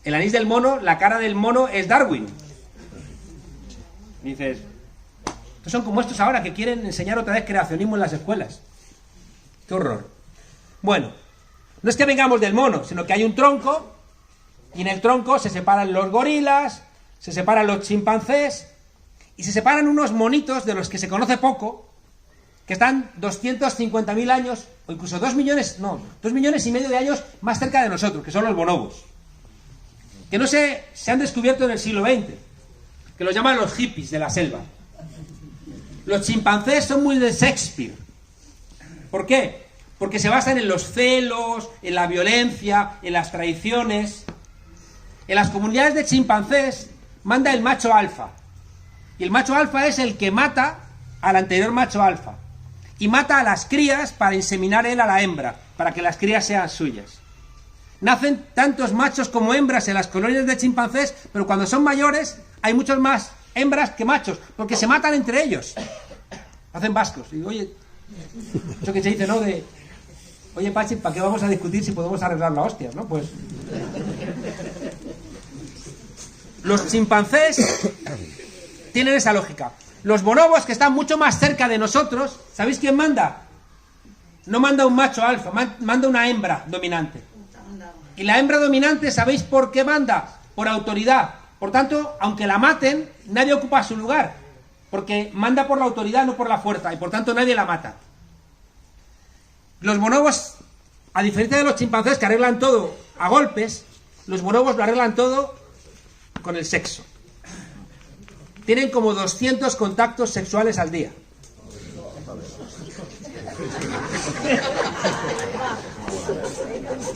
el anís del mono, la cara del mono es Darwin? Dices, estos son como estos ahora que quieren enseñar otra vez creacionismo en las escuelas. ¡Qué horror! Bueno, no es que vengamos del mono, sino que hay un tronco y en el tronco se separan los gorilas, se separan los chimpancés y se separan unos monitos de los que se conoce poco, que están 250.000 años, o incluso 2 millones y medio de años más cerca de nosotros, que son los bonobos. Que no se han descubierto en el siglo XX, que los llaman los hippies de la selva. Los chimpancés son muy de Shakespeare. ¿Por qué? Porque se basan en los celos, en la violencia, en las traiciones. En las comunidades de chimpancés manda el macho alfa. Y el macho alfa es el que mata al anterior macho alfa. Y mata a las crías para inseminar él a la hembra, para que las crías sean suyas. Nacen tantos machos como hembras en las colonias de chimpancés, pero cuando son mayores hay muchos más hembras que machos, porque se matan entre ellos. Hacen vascos. Y oye, eso que se dice, ¿no? De, oye, Pachi, ¿para qué vamos a discutir si podemos arreglar la hostia, no? Pues los chimpancés tienen esa lógica. Los bonobos, que están mucho más cerca de nosotros, ¿sabéis quién manda? No manda un macho alfa, manda una hembra dominante. Y la hembra dominante, ¿sabéis por qué manda? Por autoridad. Por tanto, aunque la maten, nadie ocupa su lugar. Porque manda por la autoridad, no por la fuerza. Y por tanto, nadie la mata. Los bonobos, a diferencia de los chimpancés que arreglan todo a golpes, los bonobos lo arreglan todo con el sexo. Tienen como 200 contactos sexuales al día.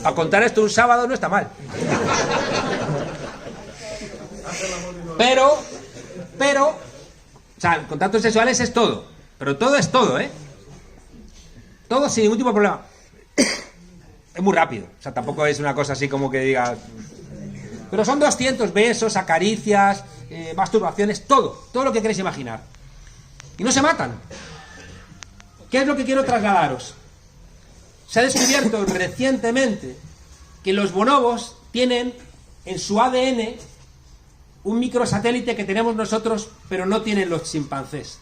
A contar esto un sábado no está mal. Pero, o sea, contactos sexuales es todo. Pero todo es todo, ¿eh? Todo sin ningún tipo de problema. Es muy rápido. O sea, tampoco es una cosa así como que digas... Pero son 200 besos, acaricias, masturbaciones, todo lo que queréis imaginar. Y no se matan. ¿Qué es lo que quiero trasladaros? Se ha descubierto recientemente que los bonobos tienen en su ADN un microsatélite que tenemos nosotros, pero no tienen los chimpancés,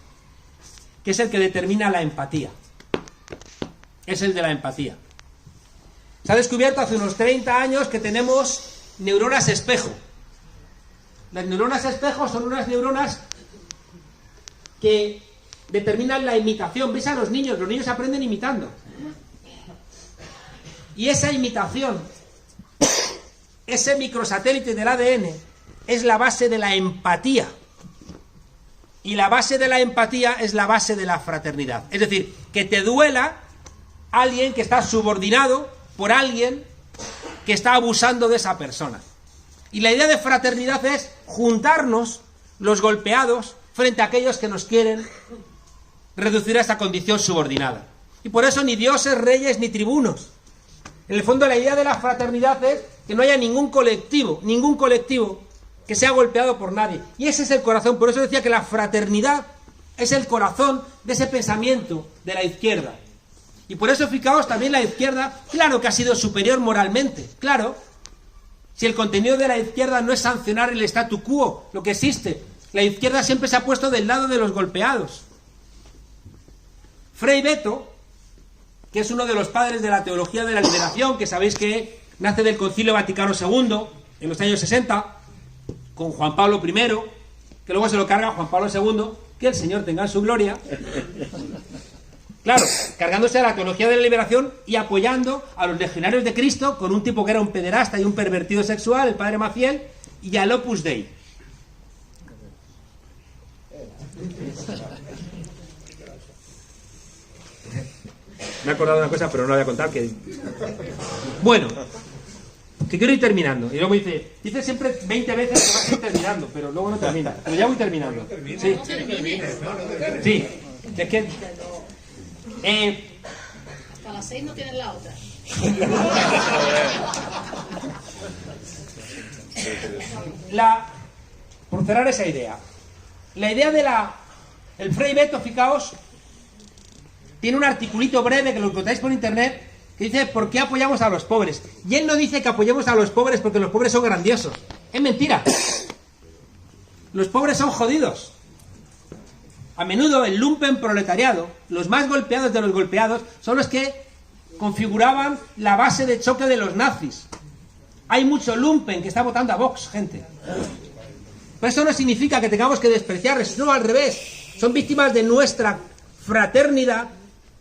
que es el que determina la empatía. Es el de la empatía. Se ha descubierto hace unos 30 años que tenemos neuronas espejo. Las neuronas espejo son unas neuronas que determinan la imitación. ¿Veis a los niños aprenden imitando. Y esa imitación, ese microsatélite del ADN, es la base de la empatía. Y la base de la empatía es la base de la fraternidad. Es decir, que te duela alguien que está subordinado por alguien que está abusando de esa persona. Y la idea de fraternidad es juntarnos los golpeados frente a aquellos que nos quieren reducir a esta condición subordinada. Y por eso ni dioses, reyes, ni tribunos. En el fondo la idea de la fraternidad es que no haya ningún colectivo que sea golpeado por nadie. Y ese es el corazón. Por eso decía que la fraternidad es el corazón de ese pensamiento de la izquierda. Y por eso, fijaos, también la izquierda, claro que ha sido superior moralmente, claro. Si el contenido de la izquierda no es sancionar el statu quo, lo que existe, La izquierda siempre se ha puesto del lado de los golpeados. Frei Beto, que es uno de los padres de la teología de la liberación, que sabéis que nace del Concilio Vaticano II, en los años 60, con Juan Pablo I, que luego se lo carga Juan Pablo II, que el Señor tenga en su gloria. Claro, cargándose a la teología de la liberación y apoyando a los legionarios de Cristo con un tipo que era un pederasta y un pervertido sexual, el padre Maciel, y al Opus Dei. Me he acordado de una cosa, pero no la voy a contar. Bueno, que quiero ir terminando. Y luego dice siempre 20 veces que vas a ir terminando, pero luego no termina. Pero ya voy terminando. Sí, sí. Es que... hasta las 6 no tienen la otra. Por cerrar esa idea, la idea de el Frei Beto, fijaos, tiene un articulito breve que lo encontráis por internet que dice ¿por qué apoyamos a los pobres? Y él no dice que apoyemos a los pobres porque los pobres son grandiosos. Es mentira. Los pobres son jodidos. A menudo el lumpen proletariado, los más golpeados de los golpeados, son los que configuraban la base de choque de los nazis. Hay mucho lumpen que está votando a Vox, gente. Pero eso no significa que tengamos que despreciarles, no, al revés. Son víctimas de nuestra fraternidad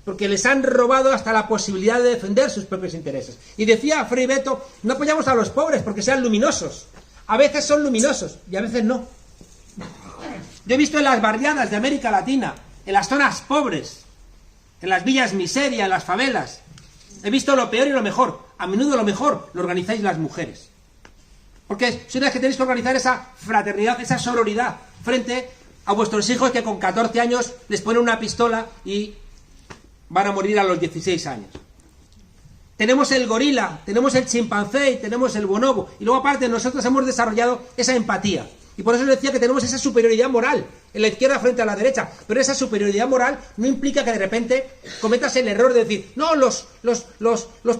porque les han robado hasta la posibilidad de defender sus propios intereses. Y decía Frei Beto, no apoyamos a los pobres porque sean luminosos. A veces son luminosos y a veces no. Yo he visto en las barriadas de América Latina, en las zonas pobres, en las villas miseria, en las favelas, he visto lo peor y lo mejor. A menudo lo mejor lo organizáis las mujeres. Porque sois las que tenéis que organizar esa fraternidad, esa sororidad, frente a vuestros hijos que con 14 años les ponen una pistola y van a morir a los 16 años. Tenemos el gorila, tenemos el chimpancé y tenemos el bonobo. Y luego aparte nosotros hemos desarrollado esa empatía. Y por eso les decía que tenemos esa superioridad moral en la izquierda frente a la derecha. Pero esa superioridad moral no implica que de repente cometas el error de decir no, los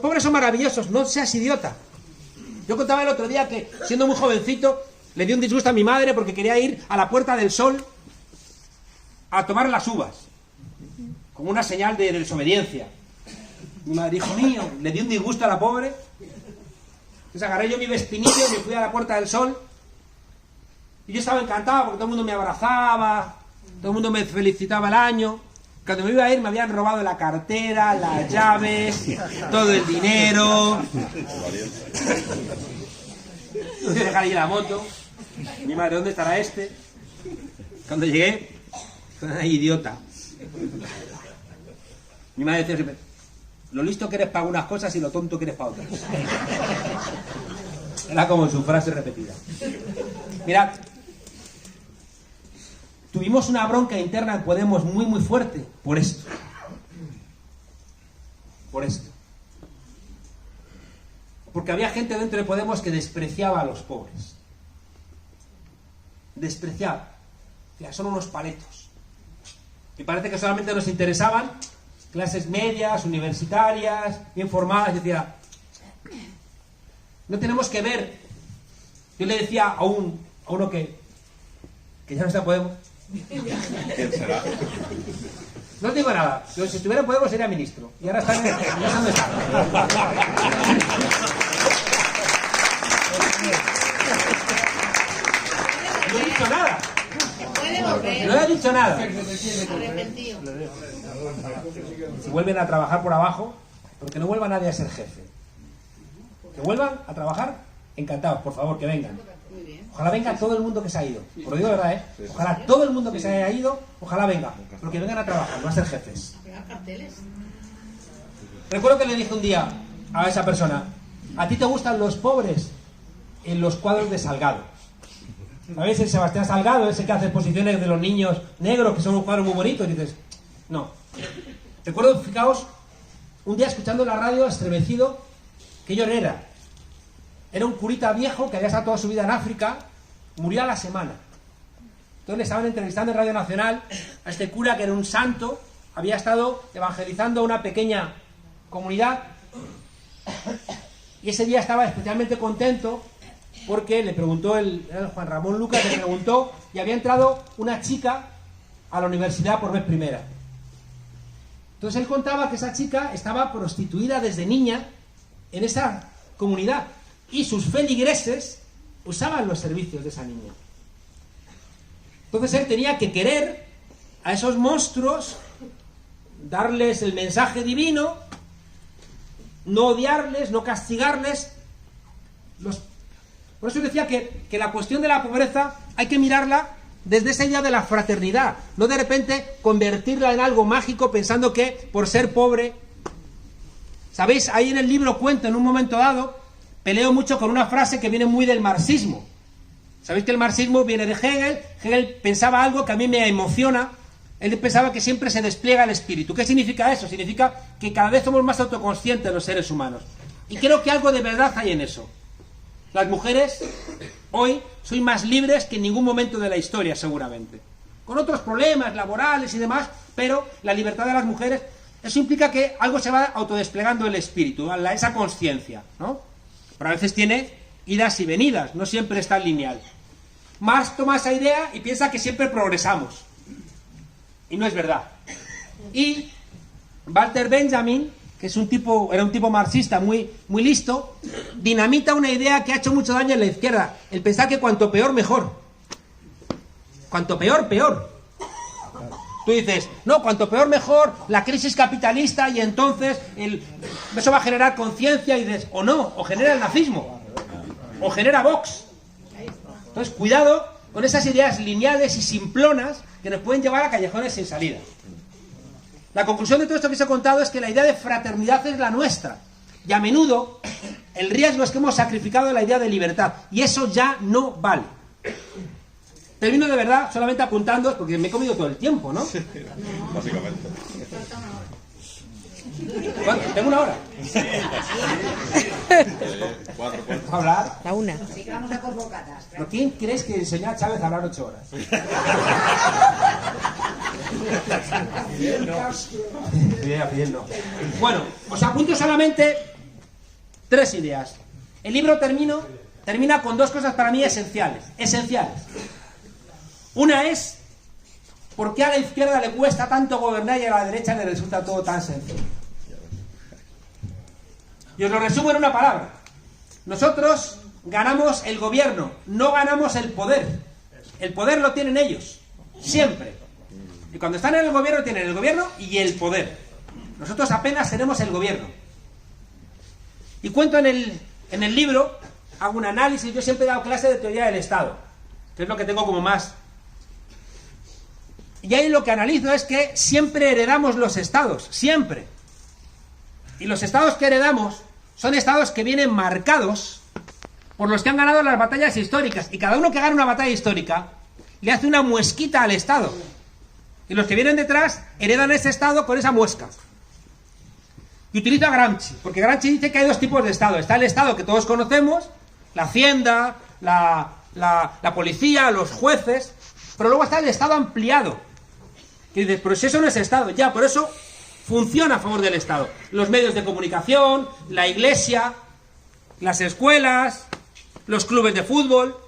pobres son maravillosos, no seas idiota. Yo contaba el otro día que, siendo muy jovencito, le di un disgusto a mi madre porque quería ir a la Puerta del Sol a tomar las uvas, como una señal de desobediencia. Mi madre dijo, mío, le di un disgusto a la pobre. Entonces agarré yo mi vespinillo y me fui a la Puerta del Sol. Y yo estaba encantado porque todo el mundo me abrazaba, todo el mundo me felicitaba el año. Cuando me iba a ir me habían robado la cartera, las llaves, todo el dinero. Tuve que dejar allí la moto. Mi madre, ¿dónde estará este? Cuando llegué, ¡ay, idiota! Mi madre decía siempre, lo listo que eres para unas cosas y lo tonto que eres para otras. Era como su frase repetida. Mirad, tuvimos una bronca interna en Podemos muy muy fuerte por esto. Por esto. Porque había gente dentro de Podemos que despreciaba a los pobres. Despreciaba. Ya, son unos paletos. Y parece que solamente nos interesaban clases medias, universitarias, bien formadas. Yo decía, no tenemos que ver. Yo le decía a uno que ya no está en Podemos. ¿Quién será? No os digo nada. Yo, si estuviera en Podemos sería ministro. Y ahora está dónde está. No he dicho nada. No he dicho nada. Arrepentido. Si vuelven a trabajar por abajo, porque no vuelva nadie a ser jefe. Que vuelvan a trabajar, encantados, por favor, que vengan. Ojalá venga todo el mundo que se ha ido. Os lo digo de verdad, ¿eh? Ojalá todo el mundo que se haya ido, ojalá venga. Pero que vengan a trabajar, no a ser jefes. Recuerdo que le dije un día a esa persona, ¿a ti te gustan los pobres en los cuadros de Salgado? ¿Sabéis? El Sebastián Salgado, ese que hace exposiciones de los niños negros, que son unos cuadros muy bonitos. Y dices, no. Recuerdo, fijaos, un día escuchando en la radio, estremecido, que yo era un curita viejo que había estado toda su vida en África, murió a la semana. Entonces le estaban entrevistando en Radio Nacional a este cura que era un santo, había estado evangelizando a una pequeña comunidad y ese día estaba especialmente contento porque le preguntó el Juan Ramón Lucas, le preguntó, y había entrado una chica a la universidad por vez primera. Entonces él contaba que esa chica estaba prostituida desde niña en esa comunidad, y sus feligreses usaban los servicios de esa niña. Entonces él tenía que querer a esos monstruos, darles el mensaje divino, no odiarles, no castigarles. Por eso decía que la cuestión de la pobreza hay que mirarla desde esa idea de la fraternidad, no de repente convertirla en algo mágico pensando que por ser pobre... ¿Sabéis? Ahí en el libro cuento, en un momento dado, peleo mucho con una frase que viene muy del marxismo. ¿Sabéis que el marxismo viene de Hegel? Hegel pensaba algo que a mí me emociona. Él pensaba que siempre se despliega el espíritu. ¿Qué significa eso? Significa que cada vez somos más autoconscientes los seres humanos. Y creo que algo de verdad hay en eso. Las mujeres hoy son más libres que en ningún momento de la historia, seguramente. Con otros problemas laborales y demás, pero la libertad de las mujeres, eso implica que algo se va autodesplegando el espíritu, esa conciencia, ¿no? Pero a veces tiene idas y venidas, no siempre está lineal. Marx toma esa idea y piensa que siempre progresamos. Y no es verdad. Y Walter Benjamin, que es era un tipo marxista muy listo, dinamita una idea que ha hecho mucho daño en la izquierda, el pensar que cuanto peor, mejor. Cuanto peor, peor. Tú dices, no, cuanto peor, mejor, la crisis capitalista, y entonces eso va a generar conciencia, y dices, o no, o genera el nazismo, o genera Vox. Entonces, cuidado con esas ideas lineales y simplonas que nos pueden llevar a callejones sin salida. La conclusión de todo esto que os he contado es que la idea de fraternidad es la nuestra, y a menudo el riesgo es que hemos sacrificado la idea de libertad, y eso ya no vale. Termino de verdad solamente apuntando, porque me he comido todo el tiempo, ¿no? Sí, básicamente. ¿Cuánto? ¿Tengo una hora? 4. ¿Hablar? La 1. ¿Pero quién crees que enseñó a Chávez a hablar 8 horas? Bien, no. Bueno, os apunto solamente 3 ideas. El libro termina con 2 cosas para mí esenciales. Una es, ¿por qué a la izquierda le cuesta tanto gobernar y a la derecha le resulta todo tan sencillo? Y os lo resumo en una palabra. Nosotros ganamos el gobierno, no ganamos el poder. El poder lo tienen ellos, siempre. Y cuando están en el gobierno tienen el gobierno y el poder. Nosotros apenas tenemos el gobierno. Y cuento en el libro, hago un análisis, yo siempre he dado clase de teoría del Estado, que es lo que tengo como más. Y ahí lo que analizo es que siempre heredamos los estados, siempre. Y los estados que heredamos son estados que vienen marcados por los que han ganado las batallas históricas. Y cada uno que gana una batalla histórica le hace una muesquita al estado. Y los que vienen detrás heredan ese estado con esa muesca. Y utilizo a Gramsci, porque Gramsci dice que hay 2 tipos de estado. Está el estado que todos conocemos, la hacienda, la policía, los jueces, pero luego está el estado ampliado. Que dices, pero si eso no es estado, ya, por eso funciona a favor del estado. Los medios de comunicación, la iglesia, las escuelas, los clubes de fútbol,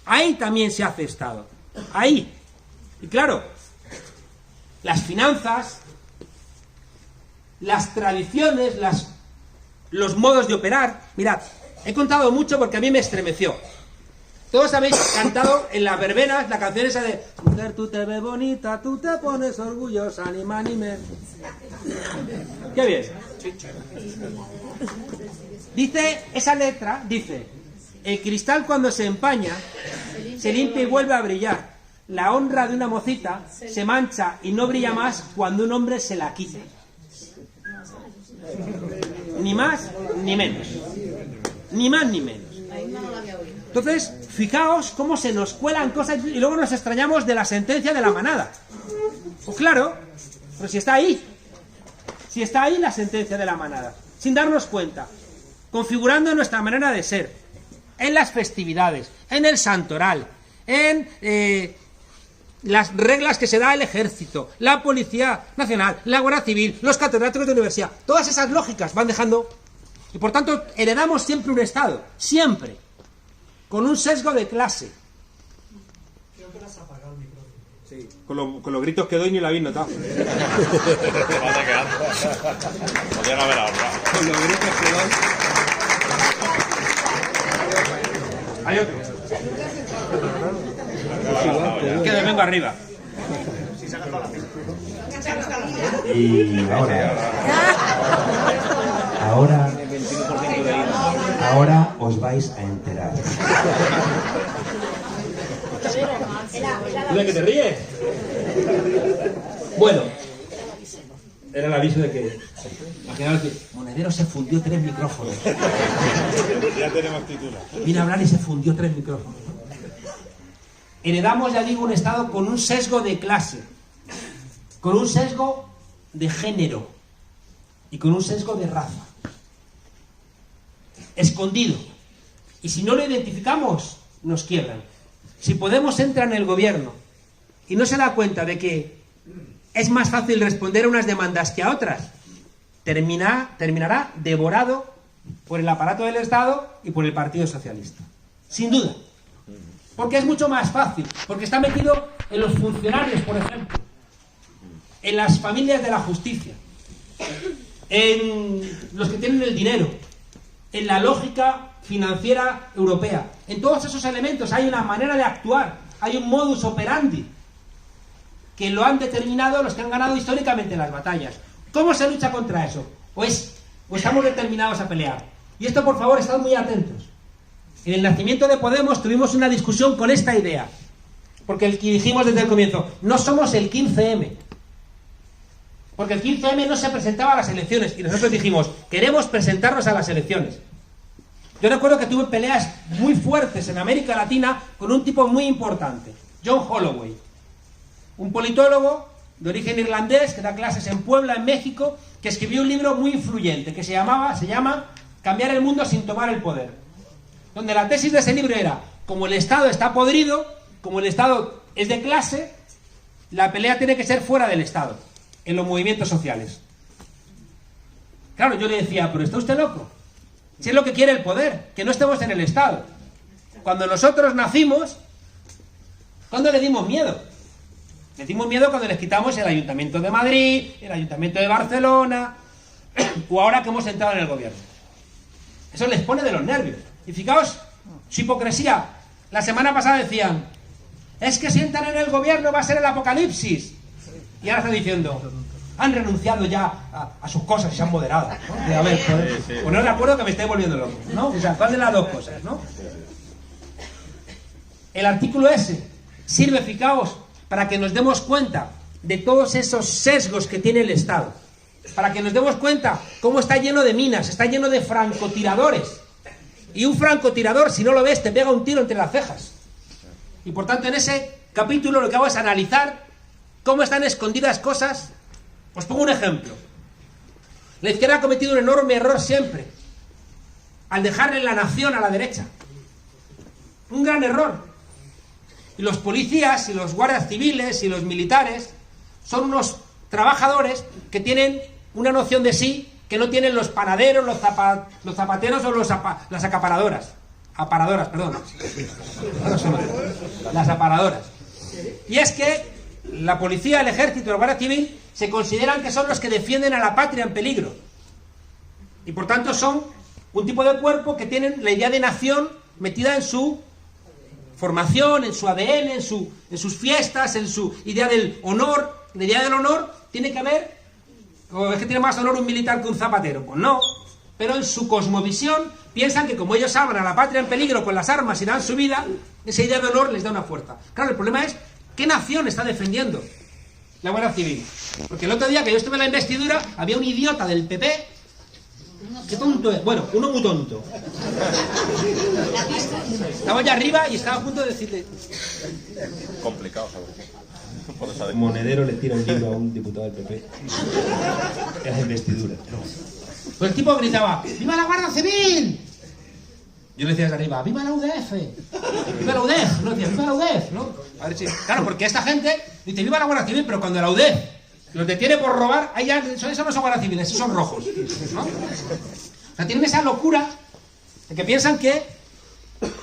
ahí también se hace estado. Ahí. Y claro, las finanzas, las tradiciones, los modos de operar. Mirad, he contado mucho porque a mí me estremeció. Todos habéis cantado en las verbenas la canción esa de mujer, tú te ves bonita, tú te pones orgullosa, ni más ni menos. Qué bien. Dice, esa letra dice, el cristal cuando se empaña, se limpia y vuelve a brillar. La honra de una mocita se mancha y no brilla más cuando un hombre se la quita. Ni más ni menos. Ni más ni menos. Entonces, fijaos cómo se nos cuelan cosas y luego nos extrañamos de la sentencia de la manada. Pues claro, pero si está ahí. Si está ahí la sentencia de la manada. Sin darnos cuenta. Configurando nuestra manera de ser. En las festividades, en el santoral, en las reglas que se da el ejército, la Policía Nacional, la Guardia Civil, los catedráticos de universidad. Todas esas lógicas van dejando... Y por tanto, heredamos siempre un Estado. Siempre. con un sesgo de clase. Creo que lo has apagado el micrófono. Sí, con los gritos que doy ni la habéis notado. Podrían haber ahorrado. Con los gritos que doy. Hay otro. Es que me vengo arriba. Y ahora os vais a enterar. ¿De que te ríes? Bueno, era el aviso de que... Imaginaos que Monedero se fundió 3 micrófonos. Ya tenemos titular. Vine a hablar y se fundió 3 micrófonos. Heredamos, ya digo, un Estado con un sesgo de clase, con un sesgo de género y con un sesgo de raza. Escondido. Y si no lo identificamos, nos quiebran. Si Podemos entra en el gobierno y no se da cuenta de que es más fácil responder a unas demandas que a otras, terminará devorado por el aparato del Estado y por el Partido Socialista. Sin duda. Porque es mucho más fácil. Porque está metido en los funcionarios, por ejemplo. En las familias de la justicia. En los que tienen el dinero. En la lógica financiera europea. En todos esos elementos hay una manera de actuar. Hay un modus operandi. Que lo han determinado los que han ganado históricamente las batallas. ¿Cómo se lucha contra eso? Pues estamos determinados a pelear. Y esto, por favor, estad muy atentos. En el nacimiento de Podemos tuvimos una discusión con esta idea. Porque dijimos desde el comienzo, no somos el 15M. Porque el 15M no se presentaba a las elecciones. Y nosotros dijimos, queremos presentarnos a las elecciones. Yo recuerdo que tuve peleas muy fuertes en América Latina con un tipo muy importante, John Holloway. Un politólogo de origen irlandés que da clases en Puebla, en México, que escribió un libro muy influyente que se llama Cambiar el mundo sin tomar el poder. Donde la tesis de ese libro era, como el Estado está podrido, como el Estado es de clase, la pelea tiene que ser fuera del Estado, en los movimientos sociales. Claro, yo le decía, pero ¿está usted loco? Si es lo que quiere el poder, que no estemos en el Estado. Cuando nosotros nacimos, ¿cuándo le dimos miedo? Le dimos miedo cuando les quitamos el Ayuntamiento de Madrid, el Ayuntamiento de Barcelona, o ahora que hemos entrado en el gobierno. Eso les pone de los nervios. Y fijaos, su hipocresía. La semana pasada decían, es que si entran en el gobierno va a ser el apocalipsis. Y ahora están diciendo, han renunciado ya a sus cosas y se han moderado, ¿no? Y a ver, poneros de acuerdo que me estoy volviendo loco, ¿no? O sea, ¿cuál de las dos cosas, no? El artículo ese sirve, fijaos, para que nos demos cuenta de todos esos sesgos que tiene el Estado. Para que nos demos cuenta cómo está lleno de minas, está lleno de francotiradores. Y un francotirador, si no lo ves, te pega un tiro entre las cejas. Y por tanto, en ese capítulo lo que hago es analizar cómo están escondidas cosas. Os pongo un ejemplo. La izquierda ha cometido un enorme error siempre, al dejarle la nación a la derecha. Un gran error. Y los policías, y los guardias civiles, y los militares, son unos trabajadores que tienen una noción de sí que no tienen los panaderos, los zapateros o las acaparadoras. Aparadoras, perdón. Las aparadoras. Y es que la policía, el ejército y la guardia civil se consideran que son los que defienden a la patria en peligro. Y por tanto son un tipo de cuerpo que tienen la idea de nación metida en su formación, en su ADN, en sus fiestas, en su idea del honor. La idea del honor tiene que ver, o es que tiene más honor un militar que un zapatero. Pues no, pero en su cosmovisión piensan que como ellos salvan a la patria en peligro con las armas y dan su vida, esa idea de honor les da una fuerza. Claro, el problema es, ¿qué nación está defendiendo la Guardia Civil? Porque el otro día que yo estuve en la investidura, había un idiota del PP. ¿Qué tonto es? Bueno, uno muy tonto. Estaba allá arriba y estaba a punto de decirle... Complicado, ¿sabes? Monedero le tira un libro a un diputado del PP. En la investidura. Pues el tipo gritaba, ¡viva la Guardia Civil! Yo le decía desde arriba, ¡viva la UDF! ¡Viva la UDEF! No decía, ¡viva la UDEF! ¿No? A ver si... Claro, porque esta gente dice, ¡viva la Guardia Civil! Pero cuando la UDEF los detiene por robar, ahí ya, eso no son guardias civiles, esos son rojos, ¿no? O sea, tienen esa locura de que piensan que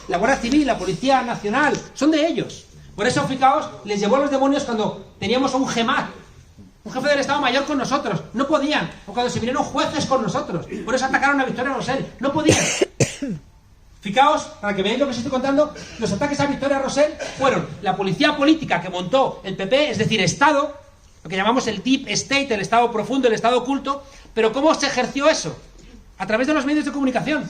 La Guardia Civil, la Policía Nacional, son de ellos. Por eso, fijaos, les llevó a los demonios cuando teníamos a un GEMAT, un jefe del Estado Mayor con nosotros. No podían. O cuando se vinieron jueces con nosotros. Por eso atacaron a Victoria Rosell. No podían. Fijaos, para que veáis lo que os estoy contando, los ataques a Victoria Rosell fueron la policía política que montó el PP, es decir, Estado, lo que llamamos el Deep State, el Estado profundo, el Estado oculto. Pero ¿cómo se ejerció eso? A través de los medios de comunicación.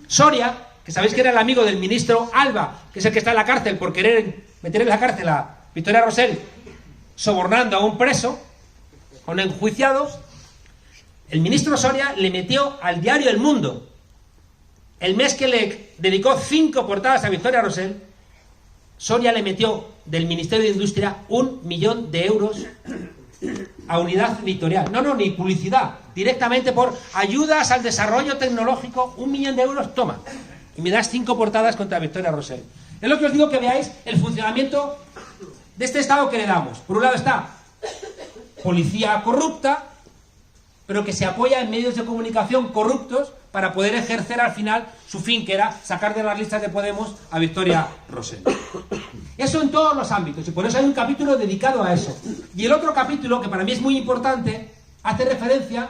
Soria, que sabéis que era el amigo del ministro Alba, que es el que está en la cárcel por querer meter en la cárcel a Victoria Rosell, sobornando a un preso, a un enjuiciado. El ministro Soria le metió al diario El Mundo, el mes que le dedicó 5 portadas a Victoria Rosell, Soria le metió del Ministerio de Industria 1 millón de euros a Unidad Editorial. No, ni publicidad. Directamente por ayudas al desarrollo tecnológico, 1 millón de euros, toma. Y me das 5 portadas contra Victoria Rosell. Es lo que os digo, que veáis el funcionamiento de este Estado que le damos. Por un lado está policía corrupta, pero que se apoya en medios de comunicación corruptos para poder ejercer al final su fin, que era sacar de las listas de Podemos a Victoria Rosell. Eso en todos los ámbitos, y por eso hay un capítulo dedicado a eso. Y el otro capítulo, que para mí es muy importante, hace referencia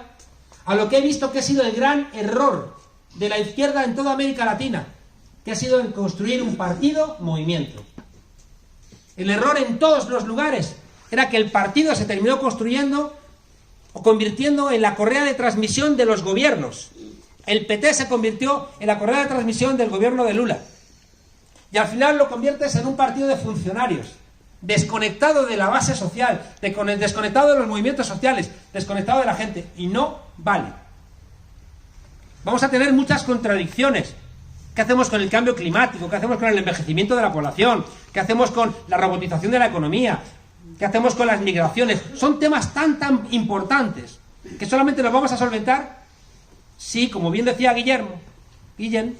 a lo que he visto que ha sido el gran error de la izquierda en toda América Latina, que ha sido en construir un partido-movimiento. El error en todos los lugares era que el partido se terminó construyendo o convirtiendo en la correa de transmisión de los gobiernos. El PT se convirtió en la correa de transmisión del gobierno de Lula. Y al final lo conviertes en un partido de funcionarios, desconectado de la base social, desconectado de los movimientos sociales, desconectado de la gente. Y no vale. Vamos a tener muchas contradicciones. ¿Qué hacemos con el cambio climático? ¿Qué hacemos con el envejecimiento de la población? ¿Qué hacemos con la robotización de la economía? ¿Qué hacemos con las migraciones? Son temas tan importantes que solamente los vamos a solventar si, como bien decía Guillén,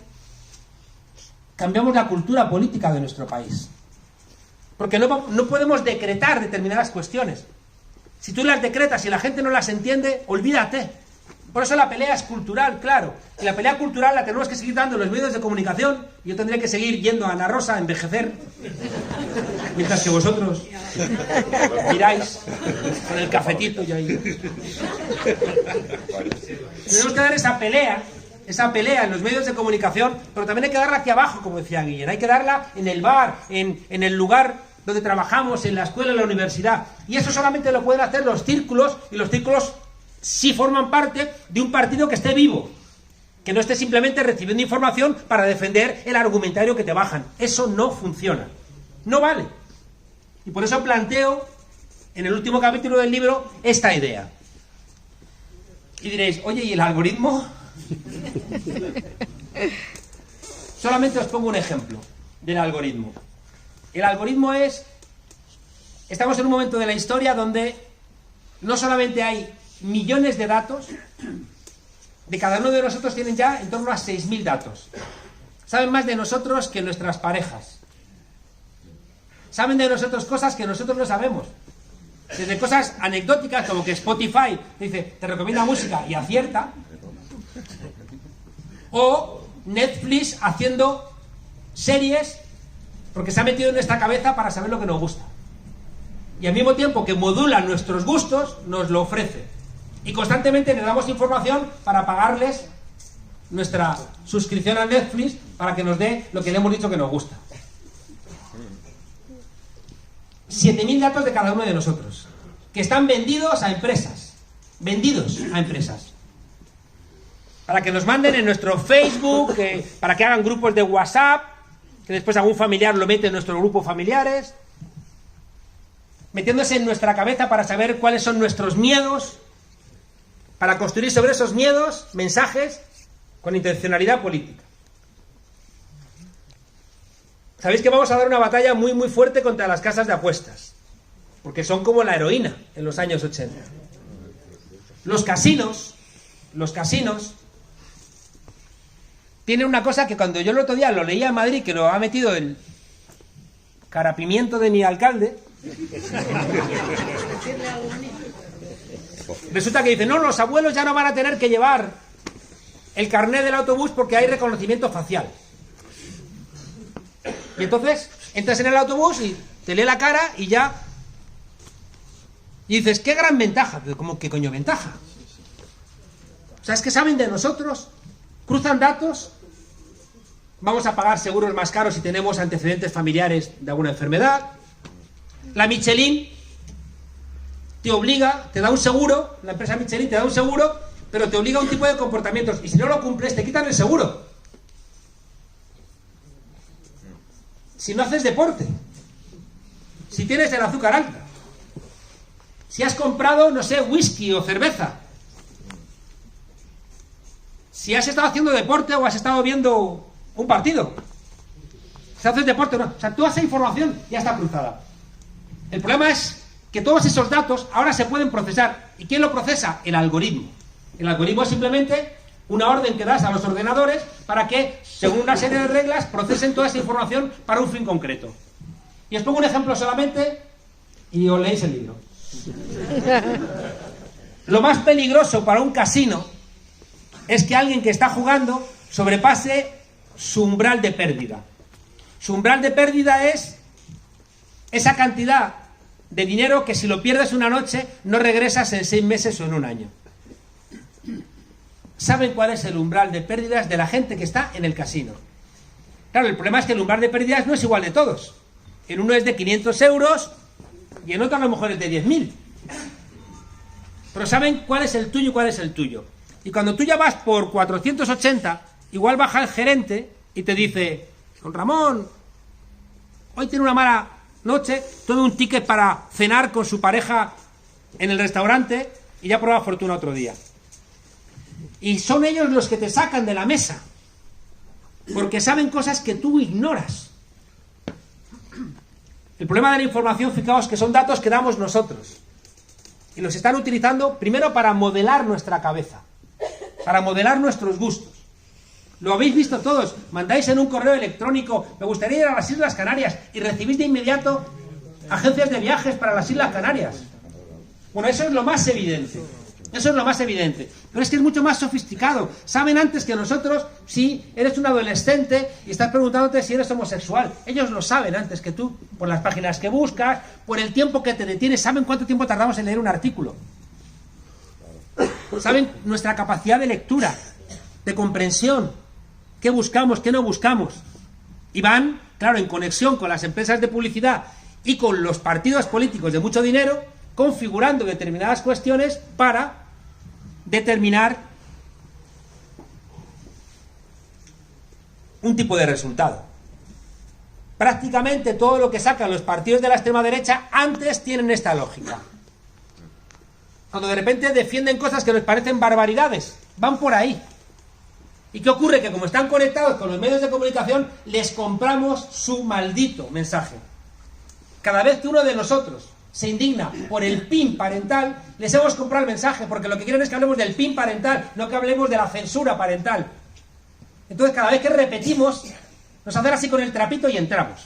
cambiamos la cultura política de nuestro país. Porque no podemos decretar determinadas cuestiones. Si tú las decretas y la gente no las entiende, olvídate. Por eso la pelea es cultural, claro. Y la pelea cultural la tenemos que seguir dando en los medios de comunicación. Y yo tendré que seguir yendo a Ana Rosa a envejecer, mientras que vosotros miráis con el cafetito y ahí. Tenemos que dar esa pelea en los medios de comunicación, pero también hay que darla aquí abajo, como decía Guillén. Hay que darla en el bar, en el lugar donde trabajamos, en la escuela, en la universidad. Y eso solamente lo pueden hacer los círculos, y los círculos sí forman parte de un partido que esté vivo, que no esté simplemente recibiendo información para defender el argumentario que te bajan. Eso no funciona, no vale. Y por eso planteo en el último capítulo del libro esta idea. Y diréis, oye, ¿y el algoritmo? Solamente os pongo un ejemplo del algoritmo. El algoritmo estamos en un momento de la historia donde no solamente hay millones de datos, de cada uno de nosotros tienen ya en torno a 6.000 datos. Saben más de nosotros que nuestras parejas. Saben de nosotros cosas que nosotros no sabemos. Desde cosas anecdóticas, como que Spotify dice, te recomienda música y acierta. O Netflix haciendo series porque se ha metido en nuestra cabeza para saber lo que nos gusta. Y al mismo tiempo que modula nuestros gustos, nos lo ofrece. Y constantemente le damos información para pagarles nuestra suscripción a Netflix para que nos dé lo que le hemos dicho que nos gusta. 7.000 datos de cada uno de nosotros, que están vendidos a empresas. Para que nos manden en nuestro Facebook, para que hagan grupos de WhatsApp, que después algún familiar lo mete en nuestros grupos familiares, metiéndose en nuestra cabeza para saber cuáles son nuestros miedos, para construir sobre esos miedos mensajes con intencionalidad política. Sabéis que vamos a dar una batalla muy fuerte contra las casas de apuestas, porque son como la heroína en los años 80. Los casinos tienen una cosa que cuando yo el otro día lo leía en Madrid, que lo ha metido el carapimiento de mi alcalde, resulta que dice, no, los abuelos ya no van a tener que llevar el carnet del autobús porque hay reconocimiento facial. Y entonces entras en el autobús y te lee la cara y ya... Y dices, qué gran ventaja. Pero ¿cómo qué coño ventaja? O sea, es que saben de nosotros, cruzan datos, vamos a pagar seguros más caros si tenemos antecedentes familiares de alguna enfermedad. La Michelin te obliga, te da un seguro, la empresa Michelin te da un seguro, pero te obliga a un tipo de comportamientos y si no lo cumples te quitan el seguro. Si no haces deporte, si tienes el azúcar alta, si has comprado, no sé, whisky o cerveza, si has estado haciendo deporte o has estado viendo un partido, si haces deporte o no, o sea, toda esa información ya está cruzada. El problema es que todos esos datos ahora se pueden procesar. ¿Y quién lo procesa? El algoritmo. El algoritmo es simplemente una orden que das a los ordenadores para que, según una serie de reglas, procesen toda esa información para un fin concreto. Y os pongo un ejemplo solamente y os leéis el libro. Lo más peligroso para un casino es que alguien que está jugando sobrepase su umbral de pérdida. Su umbral de pérdida es esa cantidad de dinero que si lo pierdes una noche no regresas en 6 meses o en un año. ¿Saben cuál es el umbral de pérdidas de la gente que está en el casino? Claro, el problema es que el umbral de pérdidas no es igual de todos. En uno es de 500 euros y en otro a lo mejor es de 10.000. Pero ¿saben cuál es el tuyo y cuál es el tuyo? Y cuando tú ya vas por 480, igual baja el gerente y te dice, don Ramón, hoy tiene una mala noche, tome un ticket para cenar con su pareja en el restaurante y ya prueba fortuna otro día. Y son ellos los que te sacan de la mesa, porque saben cosas que tú ignoras. El problema de la información, fijaos que son datos que damos nosotros. Y los están utilizando primero para modelar nuestra cabeza, para modelar nuestros gustos. Lo habéis visto todos, mandáis en un correo electrónico, me gustaría ir a las Islas Canarias, y recibís de inmediato agencias de viajes para las Islas Canarias. Bueno, eso es lo más evidente. Eso es lo más evidente. Pero es que es mucho más sofisticado. Saben antes que nosotros si eres un adolescente y estás preguntándote si eres homosexual. Ellos lo saben antes que tú, por las páginas que buscas, por el tiempo que te detienes. Saben cuánto tiempo tardamos en leer un artículo. Saben nuestra capacidad de lectura, de comprensión, qué buscamos, qué no buscamos. Y van, claro, en conexión con las empresas de publicidad y con los partidos políticos de mucho dinero, configurando determinadas cuestiones para determinar un tipo de resultado. Prácticamente todo lo que sacan los partidos de la extrema derecha antes tienen esta lógica. Cuando de repente defienden cosas que les parecen barbaridades, van por ahí. ¿Y qué ocurre? Que como están conectados con los medios de comunicación, les compramos su maldito mensaje. Cada vez que uno de nosotros se indigna por el PIN parental, les hemos comprado el mensaje, porque lo que quieren es que hablemos del PIN parental, no que hablemos de la censura parental. Entonces cada vez que repetimos, nos hacen así con el trapito y entramos.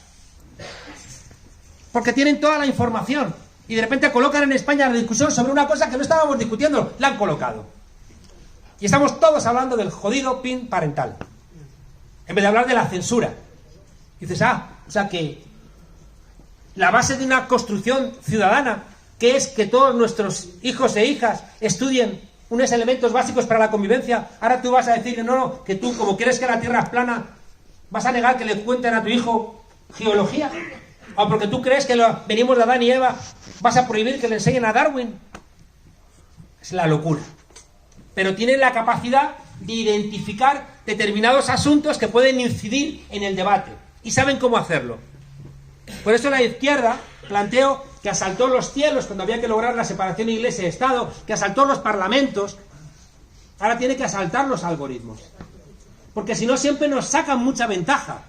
Porque tienen toda la información, y de repente colocan en España la discusión sobre una cosa que no estábamos discutiendo, la han colocado. Y estamos todos hablando del jodido PIN parental, en vez de hablar de la censura. Y dices, o sea que la base de una construcción ciudadana, que es que todos nuestros hijos e hijas estudien unos elementos básicos para la convivencia, ahora tú vas a decir, no, que tú, como quieres que la Tierra es plana, vas a negar que le cuenten a tu hijo geología, o porque tú crees que venimos de Adán y Eva, vas a prohibir que le enseñen a Darwin. Es la locura. Pero tienen la capacidad de identificar determinados asuntos que pueden incidir en el debate, y saben cómo hacerlo. Por eso la izquierda planteó que asaltó los cielos cuando había que lograr la separación Iglesia y Estado, que asaltó los parlamentos. Ahora tiene que asaltar los algoritmos, porque si no siempre nos sacan mucha ventaja.